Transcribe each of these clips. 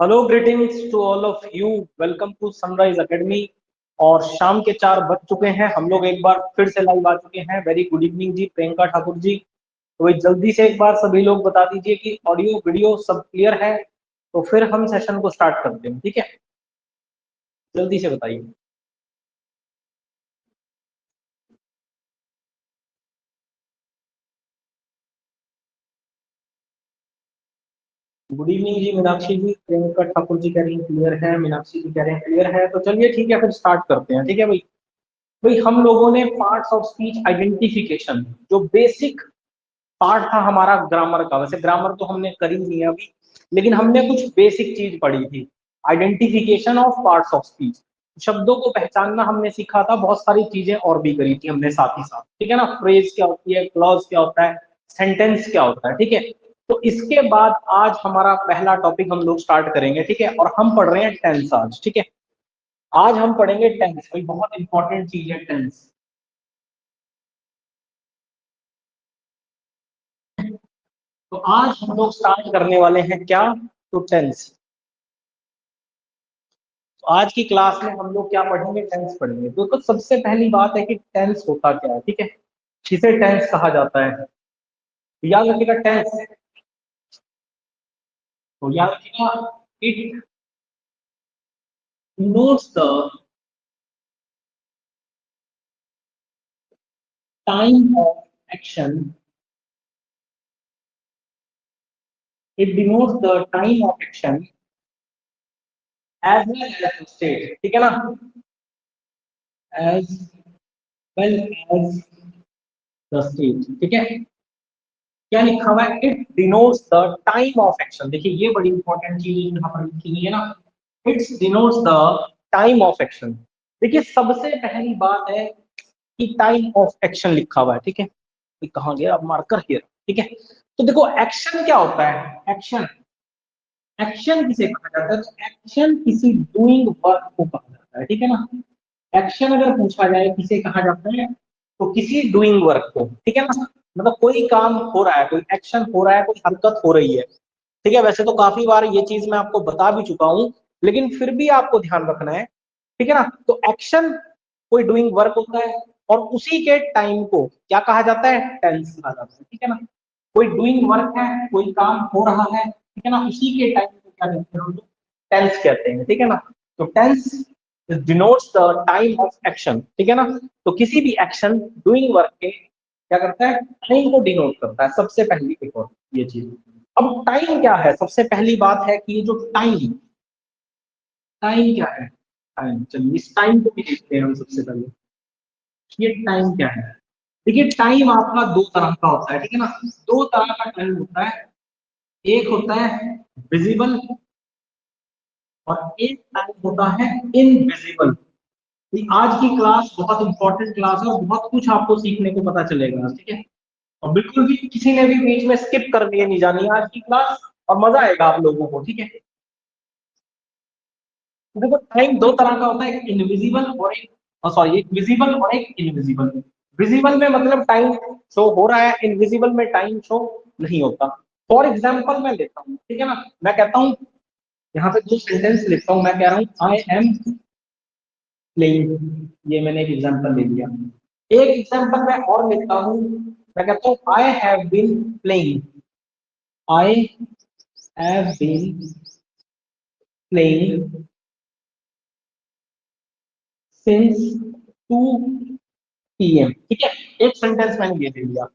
Hello, greetings to all of you. Welcome to Sunrise Academy. और शाम के 4 बज चुके हैं, हम लोग एक बार फिर से लाइव आ चुके हैं। वेरी गुड इवनिंग जी, प्रियंका ठाकुर जी। तो भाई जल्दी से एक बार सभी लोग बता दीजिए कि ऑडियो वीडियो सब क्लियर है, तो फिर हम सेशन को स्टार्ट करते हैं। ठीक है, जल्दी से बताइए। गुड इवनिंग जी, मीनाक्षी जी। प्रियंका ठाकुर जी कह रही है क्लियर है, मीनाक्षी जी कह रहे हैं क्लियर है। तो चलिए ठीक है, फिर स्टार्ट करते हैं। ठीक है भाई। भाई हम लोगों ने पार्ट्स ऑफ स्पीच आइडेंटिफिकेशन, जो बेसिक पार्ट था हमारा ग्रामर का, वैसे ग्रामर तो हमने कर ही लिया अभी, लेकिन हमने कुछ बेसिक चीज पढ़ी थी। Identification of parts of speech, शब्दों को पहचानना हमने सीखा था। बहुत सारी चीजें और भी करी थी हमने साथ ही साथ। ठीक है ना, फ्रेज क्या होती है, क्लॉज क्या होता है, सेंटेंस क्या होता है। ठीक है, तो इसके बाद आज हमारा पहला टॉपिक हम लोग स्टार्ट करेंगे। ठीक है, और हम पढ़ रहे हैं टेंस आज। ठीक है, आज हम पढ़ेंगे टेंस। भाई बहुत इंपॉर्टेंट चीज है टेंस। तो आज हम लोग स्टार्ट करने वाले हैं क्या, तो टेंस। तो आज की क्लास में हम लोग क्या पढ़ेंगे, टेंस पढ़ेंगे। तो सबसे पहली बात है कि टेंस होता क्या है। ठीक है, किसे टेंस कहा जाता है, तो याद रखिएगा टेंस। तो याद रखिएगा, it denotes the time of action, it denotes the time of action as well as the state. ठीक है ना, as well as the state. ठीक है, क्या लिखा हुआ है, it denotes the time of action. देखिए ये बड़ी इंपॉर्टेंट चीज यहाँ पर लिखी हुई है ना, it's denotes the time of action. देखिए सबसे पहली बात है कि टाइम ऑफ एक्शन लिखा हुआ है। ठीक है, ये कहाँ गया अब मार्कर हियर। ठीक है, तो देखो एक्शन क्या होता है, एक्शन, एक्शन किसे कहा जाता है, तो एक्शन किसी डूइंग वर्क को कहा जाता है। ठीक है ना, एक्शन अगर पूछा जाए किसे कहा जाता है, तो किसी डूइंग वर्क को। ठीक है ना, मतलब कोई काम हो रहा है, कोई एक्शन हो रहा है, कोई हरकत हो रही है। ठीक है, वैसे तो काफी बार ये चीज मैं आपको बता भी चुका हूं, लेकिन फिर भी आपको ध्यान रखना है। ठीक है ना, तो एक्शन कोई डूइंग वर्क होता है, और उसी के टाइम को क्या कहा जाता है, टेंस कहा जाता है। ठीक है ना, कोई डूइंग वर्क है, कोई काम हो रहा है, ठीक है ना, उसी के टाइम को क्या कहते हैं, टेंस कहते हैं। ठीक है ना, तो tense denotes the time of action. ठीक है ना, तो किसी भी एक्शन डूइंग वर्क के क्या करता है, टाइम को डिनोट करता है। सबसे पहली एक और ये चीज। अब टाइम क्या है, सबसे पहली बात है कि ये जो टाइम, टाइम क्या है, टाइम, चलिए इस टाइम को भी देखते हैं हम सबसे पहले। ये टाइम क्या है, देखिए टाइम आपका दो तरह का होता है। ठीक है ना, दो तरह का टाइम होता है। एक होता है विजिबल, और एक टाइम होता है इनविजिबल। आज की क्लास बहुत इंपॉर्टेंट क्लास है, और बहुत कुछ आपको सीखने को पता चलेगा। ठीक है, और बिल्कुल भी किसी ने भी बीच में स्किप कर दिए नहीं जानी है आज की क्लास, और मजा आएगा आप लोगों को। ठीक है, तो देखो टाइम दो तरह का होता है, एक इनविजिबल और एक, सॉरी, एक विजिबल और एक इनविजिबल। विजिबल में मतलब टाइम शो हो रहा है, इनविजिबल में टाइम शो नहीं होता। फॉर एग्जाम्पल मैं लेता हूँ, ठीक है ना, मैं कहता हूँ, यहाँ पे दो सेंटेंस लिखता हूँ, मैं कह रहा हूँ आई एम प्लेइंग, ये मैंने एक एग्जाम्पल ले लिया। एक एग्जाम्पल मैं और लेता हूँ, मैं कहता हूँ I have been playing, I have been playing since 2 PM। ठीक है, एक सेंटेंस मैंने ये दे दिया।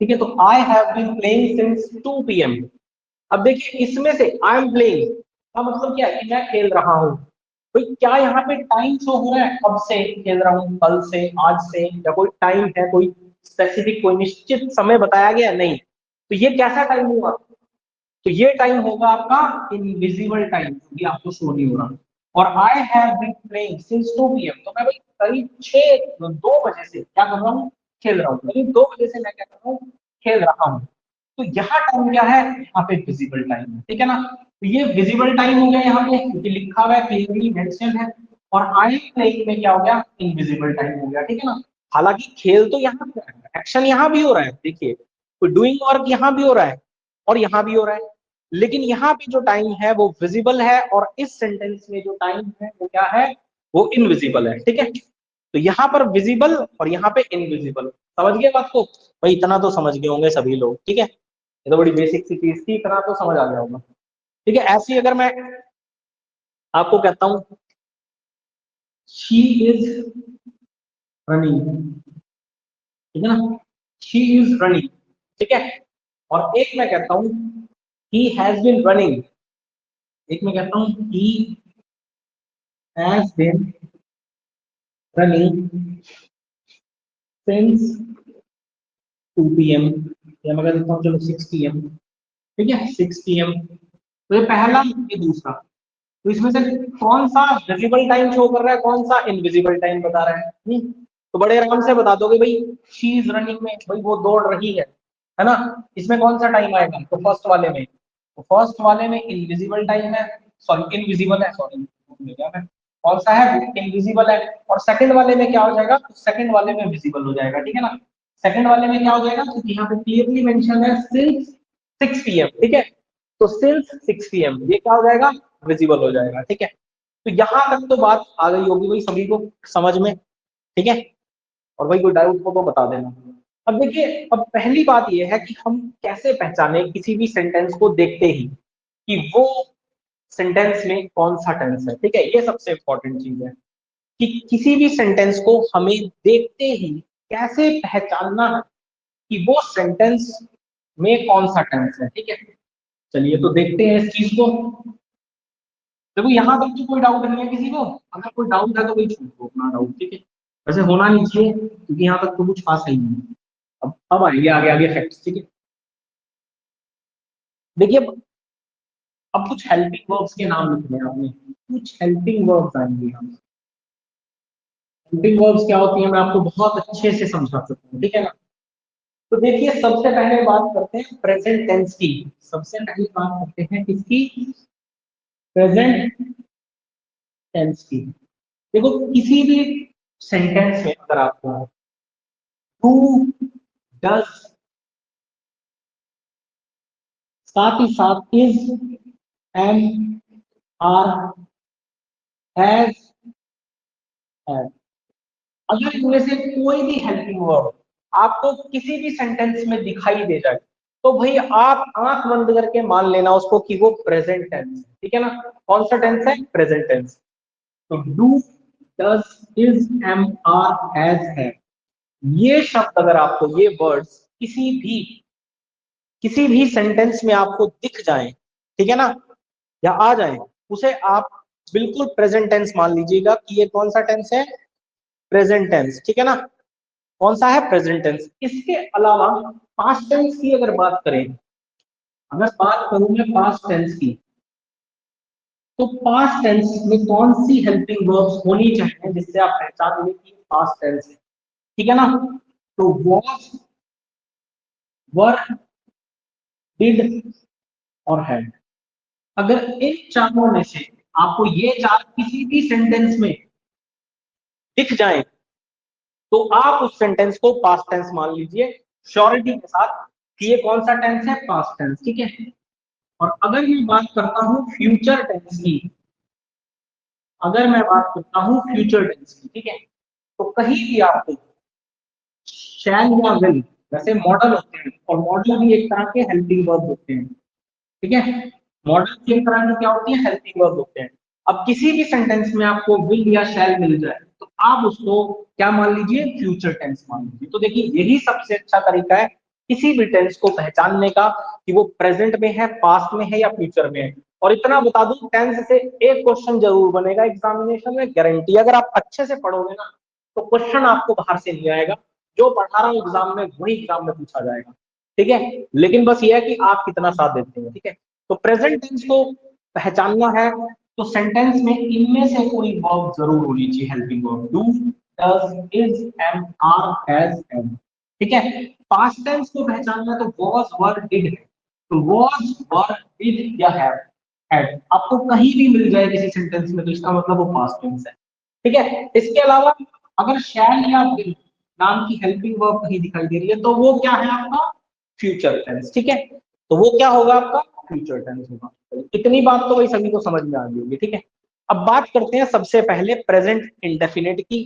ठीक है, तो I have been playing since 2 PM। अब देखिए इसमें से आई एम प्लेइंग का मतलब क्या है, कि मैं खेल रहा हूँ। भाई क्या यहाँ पे टाइम शो हो रहा है, कब से खेल रहा हूँ, कल से, आज से, या कोई टाइम है, कोई स्पेसिफिक कोई निश्चित समय बताया गया, नहीं। तो ये कैसा टाइम हुआ, तो ये टाइम होगा आपका इनविजिबल टाइम, क्योंकि आपको शो नहीं हो रहा। और I have been playing since 2 PM, तो मैं भाई करीब 2 बजे से क्या कर रहा हूँ, खेल रहा हूँ। करीब 2 बजे से मैं क्या कर रहा हूँ, खेल रहा हूँ। तो यहाँ टाइम क्या है, यहाँ पे विजिबल टाइम है। ठीक है ना, तो ये विजिबल टाइम हो गया यहाँ पे, क्योंकि लिखा हुआ है, क्लियरली मेंशन है। और आई प्लेइंग में क्या हो गया, इनविजिबल टाइम हो गया। ठीक है ना, हालांकि खेल तो यहाँ भी है, एक्शन यहाँ भी हो रहा है। देखिए कोई डूइंग वर्क यहाँ भी हो रहा है, और यहाँ भी हो रहा है। लेकिन यहाँ पे जो टाइम है वो विजिबल है, और इस सेंटेंस में जो टाइम है वो क्या है, वो इनविजिबल है। ठीक है, तो यहाँ पर विजिबल और यहाँ पे इनविजिबल। समझ गए बात को भाई? इतना तो समझ गए होंगे सभी लोग। ठीक है, ये तो बड़ी बेसिक सी चीज थी, इतना तो समझ आ गया होगा। ठीक है, ऐसी अगर मैं आपको कहता हूं शी इज रनिंग, ठीक है ना, शी इज रनिंग, ठीक है, और एक मैं कहता हूं ही हैज बीन रनिंग, एक मैं कहता हूं he has been running since 2 PM, या मैं कह देता हूं चलो 6 PM, ठीक है, 6 PM। तो ये पहला, ये दूसरा, तो इसमें से कौन सा विजिबल टाइम शो कर रहा है, कौन सा इनविजिबल टाइम बता रहा है? तो बड़े आराम से बता दोगे भाई, शी इज रनिंग में भाई वो दौड़ रही है ना, इसमें कौन सा टाइम आएगा? तो फर्स्ट वाले में, तो फर्स्ट वाले में इनविजिबल टाइम है, सॉरी इनविजिबल है, सॉरी क्या है, कौन सा है? इनविजिबल है। और सेकंड वाले में क्या हो जाएगा? तो सेकंड वाले में विजिबल हो जाएगा, ठीक है ना। सेकंड वाले में क्या हो जाएगा? क्योंकि यहाँ पे क्लियरली मेंशन है सिंस 6 PM, ठीक है, तो सिंस 6 PM ये क्या हो जाएगा? विजिबल हो जाएगा, ठीक है। तो यहां तक तो बात आ गई होगी भाई सभी को समझ में, ठीक है, और भाई कोई डाउट हो तो बता देना। अब देखिए, अब पहली बात यह है कि हम कैसे पहचाने किसी भी सेंटेंस को देखते ही कि वो सेंटेंस में कौन सा टेंस है, ठीक है, ये सबसे इंपॉर्टेंट चीज है कि किसी भी सेंटेंस को हमें देखते ही कैसे पहचानना है कि वो सेंटेंस में कौन सा टेंस है, ठीक है। चलिए तो देखते हैं इस चीज को। देखो यहाँ तक तो कोई डाउट नहीं है किसी को, अगर कोई डाउट है तो कोई पूछ लो अपना डाउट, ठीक है, वैसे होना नहीं चाहिए क्योंकि यहाँ तक तो कुछ खास है ही नहीं। अब आएंगे आगे आगे फैक्ट्स, ठीक है। देखिए अब कुछ हेल्पिंग वर्ब्स के नाम लिखने हैं आपने, कुछ हेल्पिंग वर्ब्स आएंगे यहाँ। हेल्पिंग वर्ब्स क्या होती है मैं आपको बहुत अच्छे से समझा सकता हूँ, ठीक है ना। तो देखिए सबसे पहले बात करते हैं प्रेजेंट टेंस की, सबसे पहले बात करते हैं किसकी? प्रेजेंट टेंस की। देखो किसी भी सेंटेंस में अगर आपको डू, डज, साथ ही साथ is, am, are, has, have, अगर इनमें से कोई भी हेल्पिंग वर्ब आपको किसी भी सेंटेंस में दिखाई दे जाए तो भाई आप आंख बंद करके मान लेना उसको कि वो प्रेजेंट टेंस है, ठीक है ना। कौन सा टेंस है? Present tense. तो do, does, is, am, are, has, have, ये शब्द अगर आपको, ये वर्ड्स किसी भी सेंटेंस में आपको दिख जाए, ठीक है ना, या आ जाए, उसे आप बिल्कुल प्रेजेंट टेंस मान लीजिएगा कि ये कौन सा टेंस है? प्रेजेंट टेंस, ठीक है ना। कौन सा है? Present tense. इसके अलावा पास्ट टेंस की अगर बात करें, अगर बात करूं मैं पास्ट टेंस की, तो पास्ट टेंस में कौन सी हेल्पिंग वर्ब्स होनी चाहिए जिससे आप पहचान लें कि पास्ट टेंस है, ठीक है ना। तो वॉज, वर, डिड और हैड। अगर इन चारों में से आपको ये चार किसी भी सेंटेंस में दिख जाए तो आप उस सेंटेंस को पास्ट टेंस मान लीजिए श्योरिटी के साथ कि ये कौन सा टेंस है? पास्ट टेंस, ठीक है। और अगर मैं बात करता हूं फ्यूचर टेंस की, अगर मैं बात करता हूं फ्यूचर टेंस की, ठीक है, तो कहीं भी आपको शैल या विल, वैसे मॉडल होते हैं और मॉडल भी एक तरह के हेल्पिंग वर्ब होते हैं, ठीक है, मॉडल की एक तरह की क्या होती है? हेल्पिंग वर्ब होते हैं। अब किसी भी सेंटेंस में आपको विल या शैल मिल जाए तो आप उसको क्या मान लीजिए? फ्यूचर टेंस मान लीजिए। तो देखिए यही सबसे अच्छा तरीका है किसी भी टेंस को पहचानने का कि वो प्रेजेंट में है, पास्ट में है या फ्यूचर में है। और इतना बता दूं, टेंस से एक क्वेश्चन जरूर बनेगा एग्जामिनेशन में, गारंटी। अगर आप अच्छे से पढ़ोगे ना तो क्वेश्चन आपको बाहर से नहीं आएगा, जो पढ़ा रहा हूं एग्जाम में वही एग्जाम में पूछा जाएगा, ठीक है। लेकिन बस ये है कि आप कितना साथ देते हैं, ठीक है। तो प्रेजेंट टेंस को पहचानना है तो सेंटेंस में इनमें से कोई वर्ब जरूर होनी चाहिए, helping verb, do, does, is, am, are, has, have, ठीक है। पास्ट टेंस को पहचानना तो वॉज, वर, डिड है। तो वॉज, वर, डिड या हैव, हैड आपको कहीं भी मिल जाए किसी सेंटेंस में तो इसका मतलब वो पास्ट टेंस है, ठीक है। इसके अलावा अगर शैल या विल नाम की हेल्पिंग वर्ब कहीं दिखाई दे रही है तो वो क्या है? आपका फ्यूचर टेंस, ठीक है। तो वो क्या होगा? आपका फ्यूचर टेंस होगा। इतनी बात तो भाई सभी को समझ में आ गई होगी, ठीक है। अब बात करते हैं सबसे पहले प्रेजेंट इंडेफिनिट की।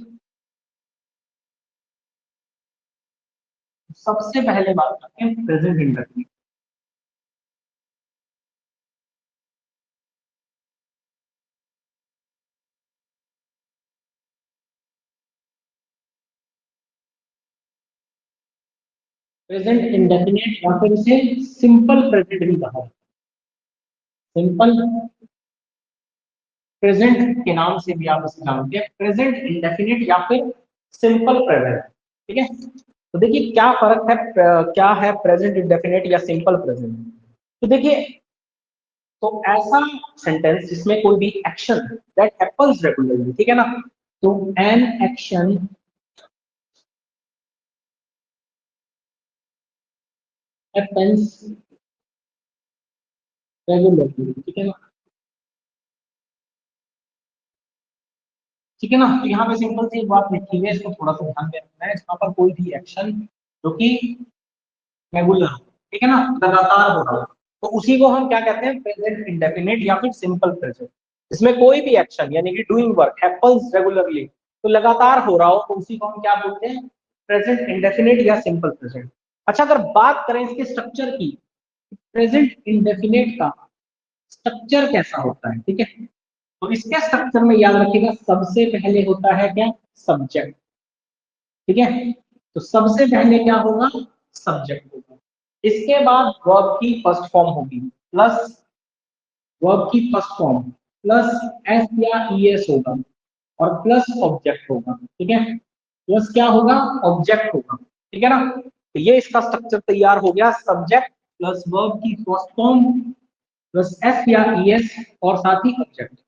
सबसे पहले बात करते हैं प्रेजेंट इंडेफिनिट। प्रेजेंट इंडेफिनिट या फिर इसे सिंपल प्रेजेंट भी कहा है। सिंपल प्रेजेंट के नाम से भी आप इसे जानते हैं, प्रेजेंट इंडेफिनिट या फिर सिंपल प्रेजेंट, ठीक है। तो देखिए क्या फर्क है, क्या है प्रेजेंट इंडेफिनिट या सिंपल प्रेजेंट। तो देखिए, तो ऐसा सेंटेंस जिसमें कोई भी एक्शन दैट हैपेंस रेगुलरली, ठीक है ना। तो एन एक्शन हैपेंस रेगुलरली, ठीक है ना। ठीक है ना। तो यहाँ पे सिंपल सी एक बात लिखी हुई है, इसको थोड़ा सा ध्यान में रखना है। यहाँ पर कोई भी एक्शन जो कि रेगुलर, ठीक है ना, लगातार हो रहा हो, तो उसी को हम क्या कहते हैं, प्रेजेंट इंडेफिनिट या फिर सिंपल प्रेजेंट। इसमें कोई भी एक्शन यानी कि डूइंग वर्क हैपेंस रेगुलरली, तो लगातार हो रहा हो, तो उसी को हम क्या बोलते हैं, प्रेजेंट इंडेफिनिट या सिंपल प्रेजेंट। अच्छा, अगर बात करें इसके स्ट्रक्चर की, प्रेजेंट इंडेफिनिट का स्ट्रक्चर कैसा होता है, ठीक है। तो इसके स्ट्रक्चर में याद रखिएगा, सबसे पहले होता है क्या, सब्जेक्ट, ठीक है। तो सबसे पहले क्या होगा, सब्जेक्ट होगा। इसके बाद वर्ब की फर्स्ट फॉर्म होगी, प्लस वर्ब की फर्स्ट फॉर्म प्लस एस या ईएस होगा, और प्लस ऑब्जेक्ट होगा, ठीक है। प्लस क्या होगा, ऑब्जेक्ट होगा, ठीक है ना। तो ये इसका स्ट्रक्चर तैयार हो गया, सब्जेक्ट प्लस वर्ब की फर्स्ट फॉर्म प्लस एस या ईएस और साथ ही ऑब्जेक्ट।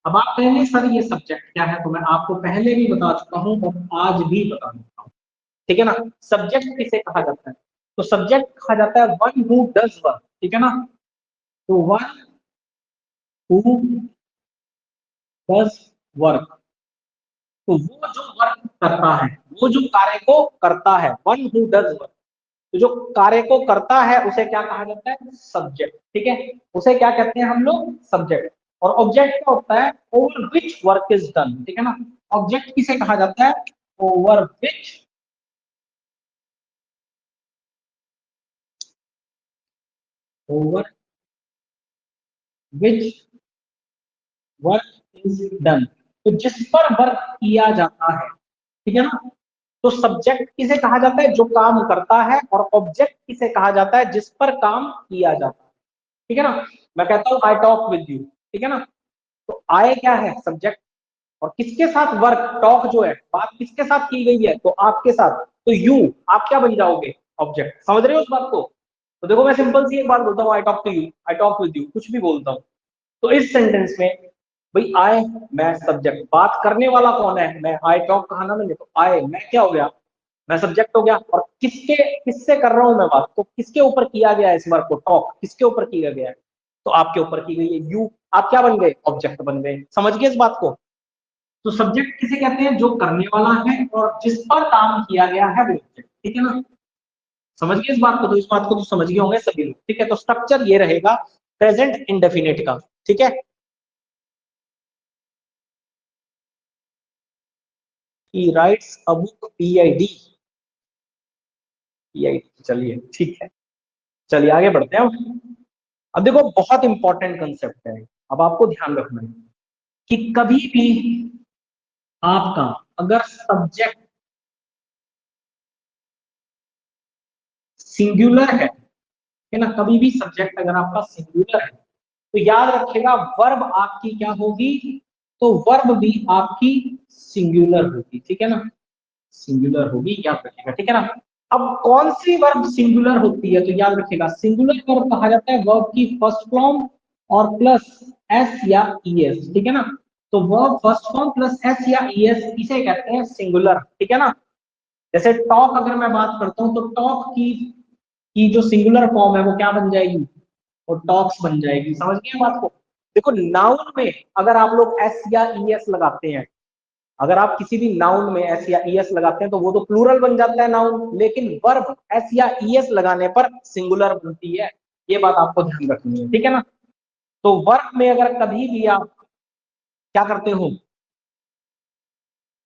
अब आप कहेंगे सर ये सब्जेक्ट क्या है, तो मैं आपको पहले भी बता चुका हूं और आज भी बता देता हूं, ठीक है ना। सब्जेक्ट किसे कहा जाता है, तो सब्जेक्ट कहा जाता है वन हु डज वर्क, ठीक है ना। तो वन हु डज वर्क, तो वो जो वर्क करता है, वो जो कार्य को करता है, वन हु डज वर्क, तो जो कार्य को करता है उसे क्या कहा जाता है, सब्जेक्ट, ठीक है। उसे क्या कहते हैं हम लोग, सब्जेक्ट। और ऑब्जेक्ट क्या होता है, over which work is done, ठीक है ना। ऑब्जेक्ट किसे कहा जाता है, over which, over which work is done, तो जिस पर वर्क किया जाता है, ठीक है ना। तो सब्जेक्ट किसे कहा जाता है, जो काम करता है, और ऑब्जेक्ट किसे कहा जाता है, जिस पर काम किया जाता है, ठीक है ना। मैं कहता हूं आई टॉक विद यू, ठीक है ना। तो आई क्या है, सब्जेक्ट, और किसके साथ वर्क, टॉक जो है, बात किसके साथ की गई है, तो आपके साथ, तो यू, आप क्या बन जाओगे, ऑब्जेक्ट। समझ रहे हो उस बात को। तो देखो मैं सिंपल सी एक बात बोलता हूँ, I talk to you, I talk with you, कुछ भी बोलता हूँ, तो इस सेंटेंस में भाई आई, मैं सब्जेक्ट, बात करने वाला कौन है, मैं, आई टॉक कहा ना मैंने, तो आई मैं क्या हो गया, मैं सब्जेक्ट हो गया। और किसके, किससे कर रहा हूं मैं बात, तो किसके ऊपर किया गया है इस वर्क को, टॉक किसके ऊपर किया गया है, तो आपके ऊपर की गई है, यू, आप क्या बन गए, ऑब्जेक्ट बन गए। समझ गए इस बात को। तो सब्जेक्ट किसे कहते हैं, जो करने वाला है और जिस पर काम किया गया है वो ऑब्जेक्ट, ठीक है ना। समझ गए इस बात को, तो इस बात को तो समझ गए होंगे सभी लोग, ठीक है। तो स्ट्रक्चर ये रहेगा प्रेजेंट इंडेफिनिट का, ठीक है। ही rights a book, PID, PID, चलिए ठीक है। चलिए आगे बढ़ते हैं। अब देखो बहुत इंपॉर्टेंट कंसेप्ट है, अब आपको ध्यान रखना है कि कभी भी आपका अगर सब्जेक्ट सिंगुलर है ना, कभी भी सब्जेक्ट अगर आपका सिंगुलर है, तो याद रखिएगा वर्ब आपकी क्या होगी, तो वर्ब भी आपकी सिंगुलर होगी, ठीक है ना, सिंगुलर होगी, याद रखिएगा, ठीक है ना। अब कौन सी वर्ब सिंगुलर होती है, तो याद रखिएगा सिंगुलर वर्ब कहा जाता है वर्ब की फर्स्ट फॉर्म और प्लस एस या ईएस, ठीक है ना। तो verb first form plus S या ईएस इसे कहते हैं सिंगुलर, ठीक है ना। जैसे टॉक अगर मैं बात करता हूं, तो टॉक की जो सिंगुलर फॉर्म है वो क्या बन जाएगी, और टॉक्स बन जाएगी। समझ गए बात को। देखो नाउन में अगर आप लोग एस या ईएस लगाते हैं, अगर आप किसी भी नाउन में एस या ईएस लगाते हैं तो वो तो प्लूरल बन जाता है नाउन, लेकिन वर्ब एस या ईएस लगाने पर सिंगुलर बनती है। ये बात आपको ध्यान रखनी है, ठीक है ना। तो वर्ब में अगर कभी भी आप क्या करते हो,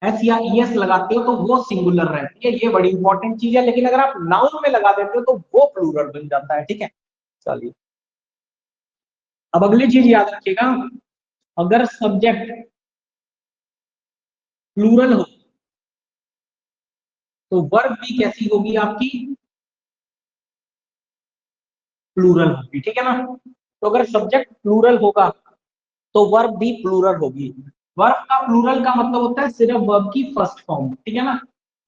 एस या ईएस लगाते हो तो वो सिंगुलर रहती है, ये बड़ी इंपॉर्टेंट चीज है। लेकिन अगर आप नाउन में लगा देते हो तो वो प्लूरल बन जाता है, ठीक है। चलिए अब अगली चीज याद रखिएगा, अगर सब्जेक्ट प्लूरल हो तो वर्ब भी कैसी होगी आपकी, प्लूरल होगी, ठीक है ना। तो अगर सब्जेक्ट प्लूरल होगा तो वर्ब भी प्लूरल होगी। वर्ब का प्लूरल का मतलब होता है सिर्फ वर्ब की फर्स्ट फॉर्म, ठीक है ना।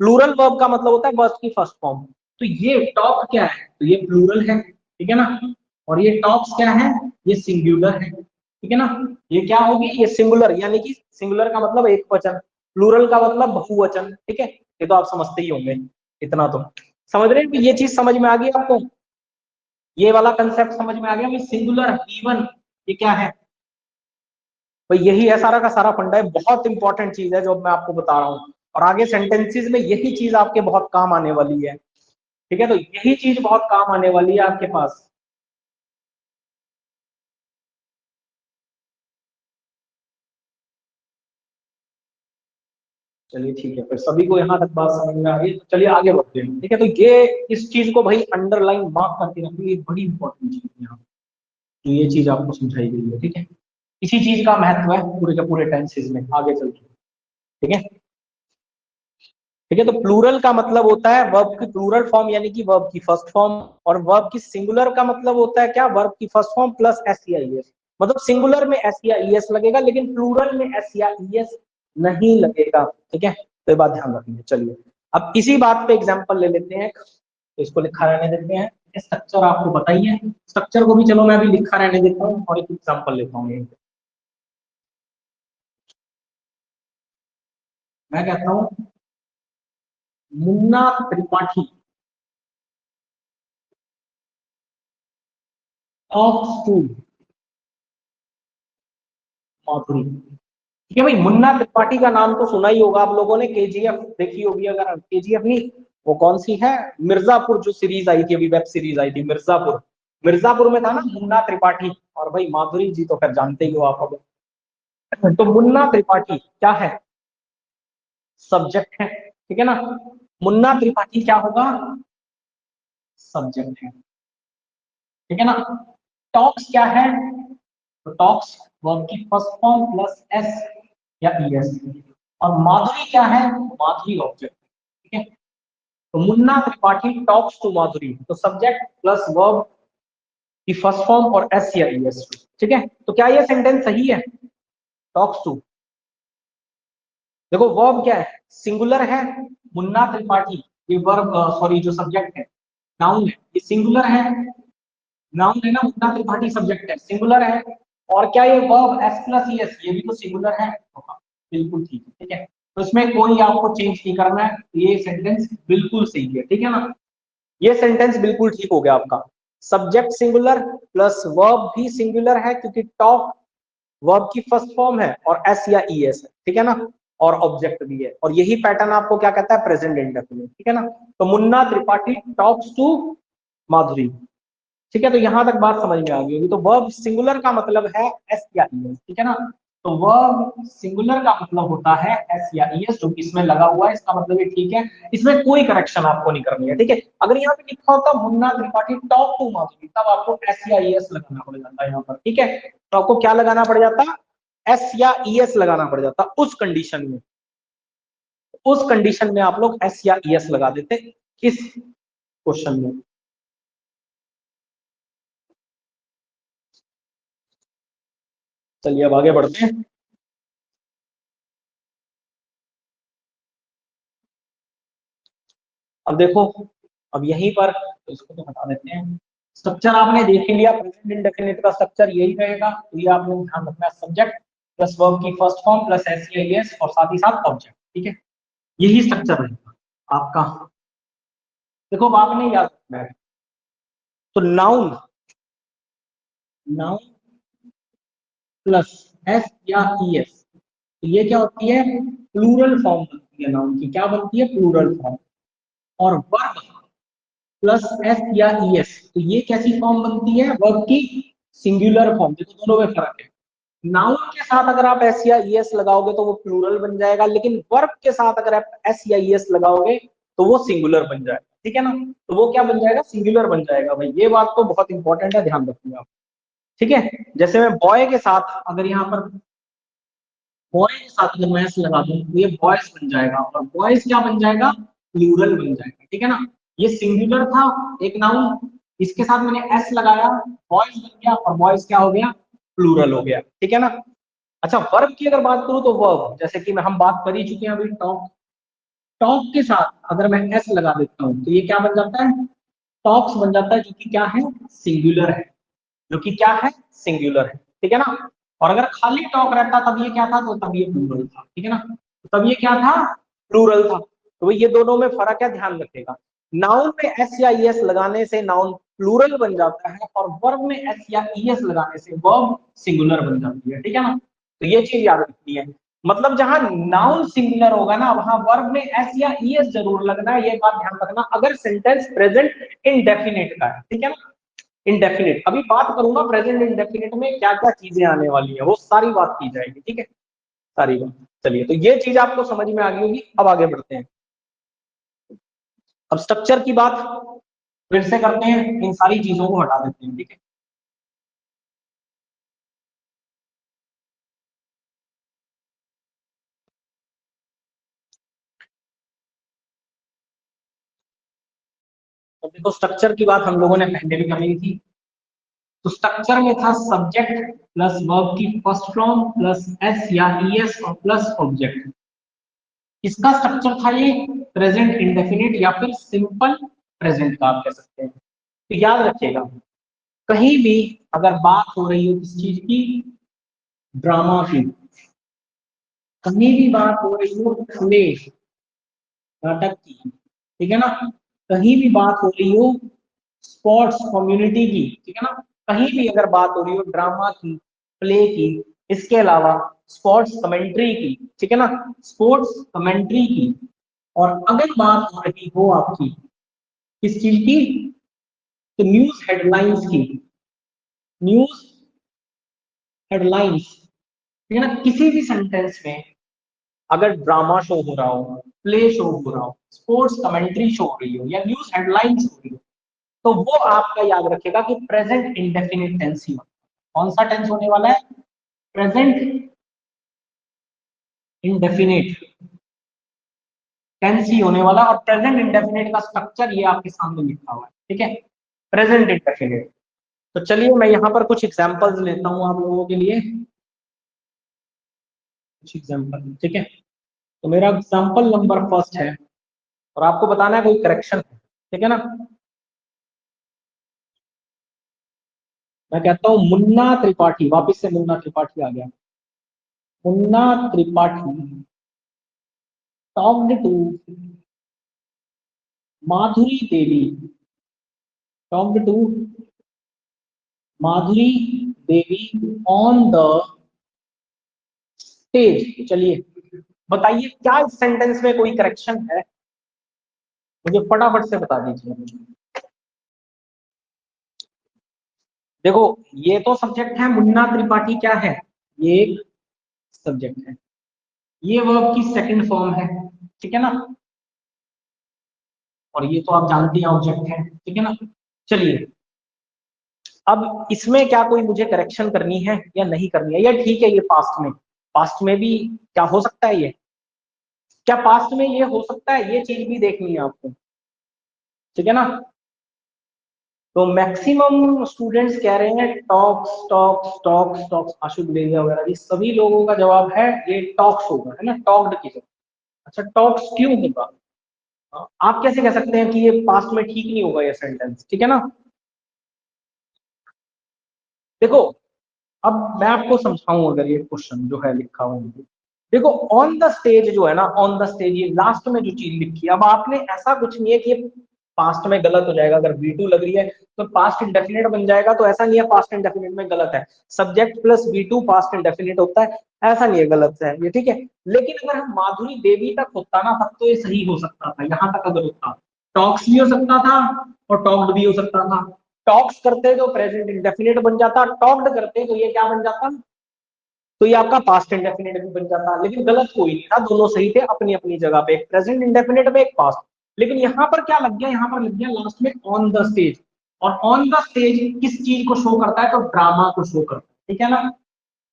प्लूरल वर्ब का मतलब होता है वर्ब की फर्स्ट फॉर्म। तो ये टॉक क्या है, तो ये प्लूरल है, ठीक है ना। और ये टॉक्स क्या है, ये सिंगुलर है, ठीक है ना। ये क्या होगी, ये सिंगुलर, यानी कि सिंगुलर का मतलब एक वचन, प्लूरल का मतलब बहुवचन, ठीक है। ये तो आप समझते ही होंगे, इतना तो समझ रहे हैं कि ये चीज समझ में आ गई आपको, ये वाला कंसेप्ट समझ में आ गया। सिंगुलर गिवन ये क्या है भाई, यही है सारा का सारा फंडा है, बहुत इंपॉर्टेंट चीज है जो मैं आपको बता रहा हूँ। और आगे सेंटेंसेस में यही चीज आपके बहुत काम आने वाली है, ठीक है। तो यही चीज बहुत काम आने वाली है आपके पास। चलिए ठीक है, फिर सभी को यहाँ तक बात समझ में आ गई, तो चलिए आगे बढ़ते हैं, ठीक है। तो ये इस चीज को भाई अंडरलाइन मार्क करके रखिए, ये बड़ी इंपॉर्टेंट चीज है यहाँ, तो ये चीज आपको समझाई गई है, ठीक है। इसी चीज का महत्व है पूरे के पूरे टेंसेज में आगे चल के, ठीक है। ठीक है, तो प्लूरल का मतलब होता है वर्ब की प्लूरल फॉर्म, यानी कि वर्ब की फर्स्ट फॉर्म। और वर्ब की सिंगुलर का मतलब होता है क्या, वर्ब की फर्स्ट फॉर्म प्लस एस या ईएस। मतलब सिंगुलर में एस या ईएस लगेगा, लेकिन प्लूरल में एस या ईएस नहीं लगेगा, ठीक है। तो ये बात ध्यान रखिए। चलिए अब इसी बात पे एग्जांपल ले लेते हैं, तो इसको लिखा रहने देते हैं। स्ट्रक्चर आपको बताइए, स्ट्रक्चर को भी चलो मैं भी लिखा रहने देता हूँ और एक एग्जांपल लेता हूँ। मैं कहता हूँ मुन्ना त्रिपाठी टॉक्स टू माधुरी। ठीक है भाई, मुन्ना त्रिपाठी का नाम तो सुना ही होगा आप लोगों ने, केजीएफ देखी होगी, अगर केजीएफ नहीं वो कौन सी है, मिर्जापुर जो सीरीज आई थी, अभी वेब सीरीज आई थी मिर्जापुर, मिर्जापुर में था ना मुन्ना त्रिपाठी। और भाई माधुरी जी तो फिर जानते ही हो आप अब। तो मुन्ना त्रिपाठी क्या है, सब्जेक्ट है, ठीक है ना। मुन्ना त्रिपाठी क्या होगा, सब्जेक्ट है, ठीक है ना। टॉक्स क्या है, तो टॉक्स वर्ब की फर्स्ट फॉर्म प्लस एस या ईएस। और माधुरी क्या है, माधुरी ऑब्जेक्ट, ठीक है। तो मुन्ना त्रिपाठी टॉक्स टू माधुरी, तो सब्जेक्ट प्लस वर्ब की फर्स्ट फॉर्म और एस या ईएस, ठीक है। तो क्या ये सेंटेंस सही है, टॉक्स टू, देखो वर्ब क्या है, सिंगुलर है, मुन्ना त्रिपाठी, ये वर्ब सॉरी जो सब्जेक्ट है, नाउन है, ये सिंगुलर है, नाउन है ना, मुन्ना त्रिपाठी सब्जेक्ट है, सिंगुलर है। और क्या ये वर्ब एस प्लस ईएस, ये भी तो सिंगुलर है, तो हाँ, बिल्कुल ठीक है, ठीक है। तो इसमें कोई आपको चेंज नहीं करना है, ये सेंटेंस बिल्कुल सही है, ठीक है ना। ये सेंटेंस बिल्कुल ठीक हो गया आपका, सब्जेक्ट सिंगुलर प्लस वर्ब भी सिंगुलर है, क्योंकि टॉक वर्ब की फर्स्ट फॉर्म है और एस या ईएस है, ठीक है ना। और ऑब्जेक्ट भी है, और यही पैटर्न आपको क्या कहता है, प्रेजेंट इंडेफिनिट, ठीक है ना। तो मुन्ना त्रिपाठी टॉक्स टू माधुरी, ठीक है। तो यहां तक बात समझ में आ गई होगी। तो वर्ब सिंगुलर का मतलब है एस या ईएस, ठीक है ना। तो वर्ब सिंगुलर का मतलब होता है एस या ईएस, जो कि इसमें लगा हुआ है, इसका मतलब ये ठीक है, इसमें कोई करेक्शन आपको नहीं करनी है, ठीक है। अगर यहाँ पे लिखा होता मुन्ना त्रिपाठी टॉक टू माधुरी, तब आपको एस या ईएस लगाना पड़ जाता है यहाँ पर, ठीक है। तो आपको क्या लगाना पड़ जाता, एस या ईएस लगाना पड़ जाता उस कंडीशन में, उस कंडीशन में आप लोग एस या ईएस लगा देते इस क्वेश्चन में। चलिए अब आगे बढ़ते हैं। अब देखो, अब यहीं पर तो इसको तो हटा देते हैं। स्ट्रक्चर आपने देख ही लिया, प्रेजेंट इंडेफिनिट का स्ट्रक्चर यही रहेगा, तो ये आपने ध्यान रखना है, सब्जेक्ट प्लस वर्ब की first form plus S S और साथ ही साथ ऑब्जेक्ट, ठीक है। यही स्ट्रक्चर रहेगा आपका। देखो अब आपने याद रखना है, तो नाउन, नाउन प्लस एस या ईएस, तो ये क्या होती है, प्लूरल फॉर्म बनती है नाउन की, क्या बनती है, प्लूरल फॉर्म। और वर्ब प्लस एस या ई एस, तो ये कैसी फॉर्म बनती है, वर्ब की सिंगुलर फॉर्म। देखो दोनों में फर्क है। नाउन के साथ अगर आप एस या ई एस लगाओगे तो वो प्लूरल बन जाएगा, लेकिन वर्ब के साथ अगर आप एस या ई एस लगाओगे तो वो सिंगुलर बन जाएगा, ठीक है ना। तो वो क्या बन जाएगा, सिंगुलर बन जाएगा भाई। ये बात तो बहुत इंपॉर्टेंट है, ध्यान रखिएगा आप, ठीक है। जैसे मैं बॉय के साथ अगर यहाँ पर बॉय के साथ अगर मैं एस लगा दूं तो ये बॉयज बन जाएगा, और बॉयज क्या बन जाएगा, प्लूरल बन जाएगा, ठीक है ना। ये सिंगुलर था एक नाउन, इसके साथ मैंने एस लगाया, बॉयज बन गया, और बॉयज क्या हो गया, प्लूरल हो गया, ठीक है ना। अच्छा, वर्ब की अगर बात करूं तो वर्ब, जैसे कि हम बात कर ही चुके हैं अभी, टॉक। टॉक के साथ अगर मैं एस लगा देता हूं तो ये क्या बन जाता है, टॉक्स बन जाता है, जो कि क्या है, सिंगुलर है, जो कि क्या है, सिंगुलर है, ठीक है ना। और अगर खाली टॉक रहता तब ये क्या था, तो तब ये प्लूरल था, ठीक है ना। तो तब ये क्या था, प्लूरल था। तो ये दोनों में फर्क है, ध्यान रखिएगा। नाउन में एस या ई एस लगाने से नाउन प्लूरल बन जाता है, और वर्ब में एस या ई एस लगाने से वर्ब सिंगुलर बन जाती है, ठीक है ना। तो ये चीज याद रखनी है। मतलब जहां नाउन सिंगुलर होगा ना, वहां वर्ब में एस या ई एस जरूर लगना है, ये बात ध्यान रखना, अगर सेंटेंस प्रेजेंट इंडेफिनिट का है, ठीक है ना। इंडेफिनिट, अभी बात करूंगा प्रेजेंट इंडेफिनिट में क्या क्या चीजें आने वाली है, वो सारी बात की जाएगी, ठीक है, सारी बात। चलिए, तो ये चीज आपको समझ में आ गई होगी। अब आगे बढ़ते हैं। अब स्ट्रक्चर की बात फिर से करते हैं, इन सारी चीजों को हटा देते हैं, ठीक है। तो देखो, स्ट्रक्चर की बात हम लोगों ने पहले भी करी थी। तो स्ट्रक्चर में था सब्जेक्ट प्लस वर्ब की फर्स्ट फॉर्म प्लस एस या ई एस और प्लस ऑब्जेक्ट। इसका स्ट्रक्चर था ये प्रेजेंट इंडेफिनिट या फिर सिंपल प्रेजेंट का आप कह सकते हैं। तो याद रखिएगा, कहीं भी अगर बात हो रही हो किस चीज की, ड्रामा की, कहीं भी बात हो रही हो प्ले, नाटक की, ठीक है ना, कहीं भी बात हो रही हो स्पोर्ट्स कम्युनिटी की, ठीक है ना, कहीं भी अगर बात हो रही हो ड्रामा की, प्ले की, इसके अलावा स्पोर्ट्स कमेंट्री की, ठीक है ना, स्पोर्ट्स कमेंट्री की, और अगर बात हो रही हो आपकी किस चीज की, तो न्यूज हेडलाइंस की, न्यूज हेडलाइंस, ठीक है ना, किसी भी सेंटेंस में अगर ड्रामा शो हो रहा हो, प्ले शो हो रहा हो, स्पोर्ट्स कमेंट्री शो हो रही हो, या न्यूज हेडलाइंस हो रही हो, तो वो आपका याद रखेगा कि प्रेजेंट इंडेफिनिट टेंस ही होगा। कौन सा टेंस होने वाला है, प्रेजेंट इंडेफिनिट टेंस ही होने वाला। और प्रेजेंट इंडेफिनिट का स्ट्रक्चर ये आपके सामने लिखा हुआ है, ठीक है, प्रेजेंट इंडेफिनिट। तो चलिए मैं यहाँ पर कुछ एग्जांपल्स लेता हूँ आप लोगों के लिए, कुछ एग्जांपल, ठीक है। तो मेरा एग्जांपल नंबर फर्स्ट है, और आपको बताना है कोई करेक्शन है, ठीक है ना। मैं कहता हूँ मुन्ना त्रिपाठी, वापिस से मुन्ना त्रिपाठी आ गया। Munna Tripathi talked to Madhuri Devi, talked to Madhuri Devi on the stage. चलिए बताइए, क्या इस सेंटेंस में कोई करेक्शन है, मुझे फटाफट से बता दीजिए। देखो, ये तो सब्जेक्ट है, मुन्ना त्रिपाठी क्या है, ये एक सब्जेक्ट है, ये वर्ब की सेकंड फॉर्म है, ठीक है ना, और ये तो आप जानते हैं ऑब्जेक्ट है, ठीक है ना। चलिए, अब इसमें क्या कोई मुझे करेक्शन करनी है या नहीं करनी है, या ठीक है ये पास्ट में, पास्ट में भी क्या हो सकता है, ये क्या पास्ट में ये हो सकता है, ये चीज भी देखनी है आपको, ठीक है ना। तो मैक्सिमम स्टूडेंट्स कह रहे हैं टॉक्स टॉक्स टॉक्स टॉक्स, आशु गुलेरिया वगैरह, ये सभी लोगों का जवाब है ये टॉक्स होगा, है ना, टॉक्ड की जगह। अच्छा, टॉक्स क्यों होगा, आप कैसे कह सकते हैं कि ये पास्ट में ठीक नहीं होगा ये सेंटेंस, ठीक है ना। देखो, अब मैं आपको समझाऊं, अगर ये क्वेश्चन जो है लिखा हुआ है, देखो ऑन द स्टेज जो है ना, ऑन द स्टेज ये लास्ट में जो चीज लिखी है, अब आपने ऐसा कुछ नहीं है कि ये पास्ट में गलत हो जाएगा, अगर V2 लग रही है तो पास्ट इंडेफिनिट बन जाएगा, तो ऐसा नहीं है पास्ट इंडेफिनिट में गलत है, subject plus V2 past indefinite होता है, ऐसा नहीं है गलत है ये, ठीक है। लेकिन अगर हम माधुरी देवी तक होता ना, तब तो ये सही हो सकता था, यहाँ तक अगर होता, टॉक्स भी हो सकता था, और टॉक्ड भी हो सकता था। टॉक्स करते तो प्रेजेंट इंडेफिनिट बन जाता, टॉक्ड करते तो ये क्या बन जाता, तो ये आपका पास्ट इंडेफिनिट भी बन जाता। लेकिन गलत कोई नहीं था, दोनों सही थे अपनी अपनी जगह पे, एक प्रेजेंट इंडेफिनिट में एक पास्ट। लेकिन यहाँ पर क्या लग गया, यहाँ पर लग गया लास्ट में ऑन द स्टेज। और ऑन द स्टेज किस चीज को शो करता है, तो ड्रामा को शो करता है, ठीक है ना।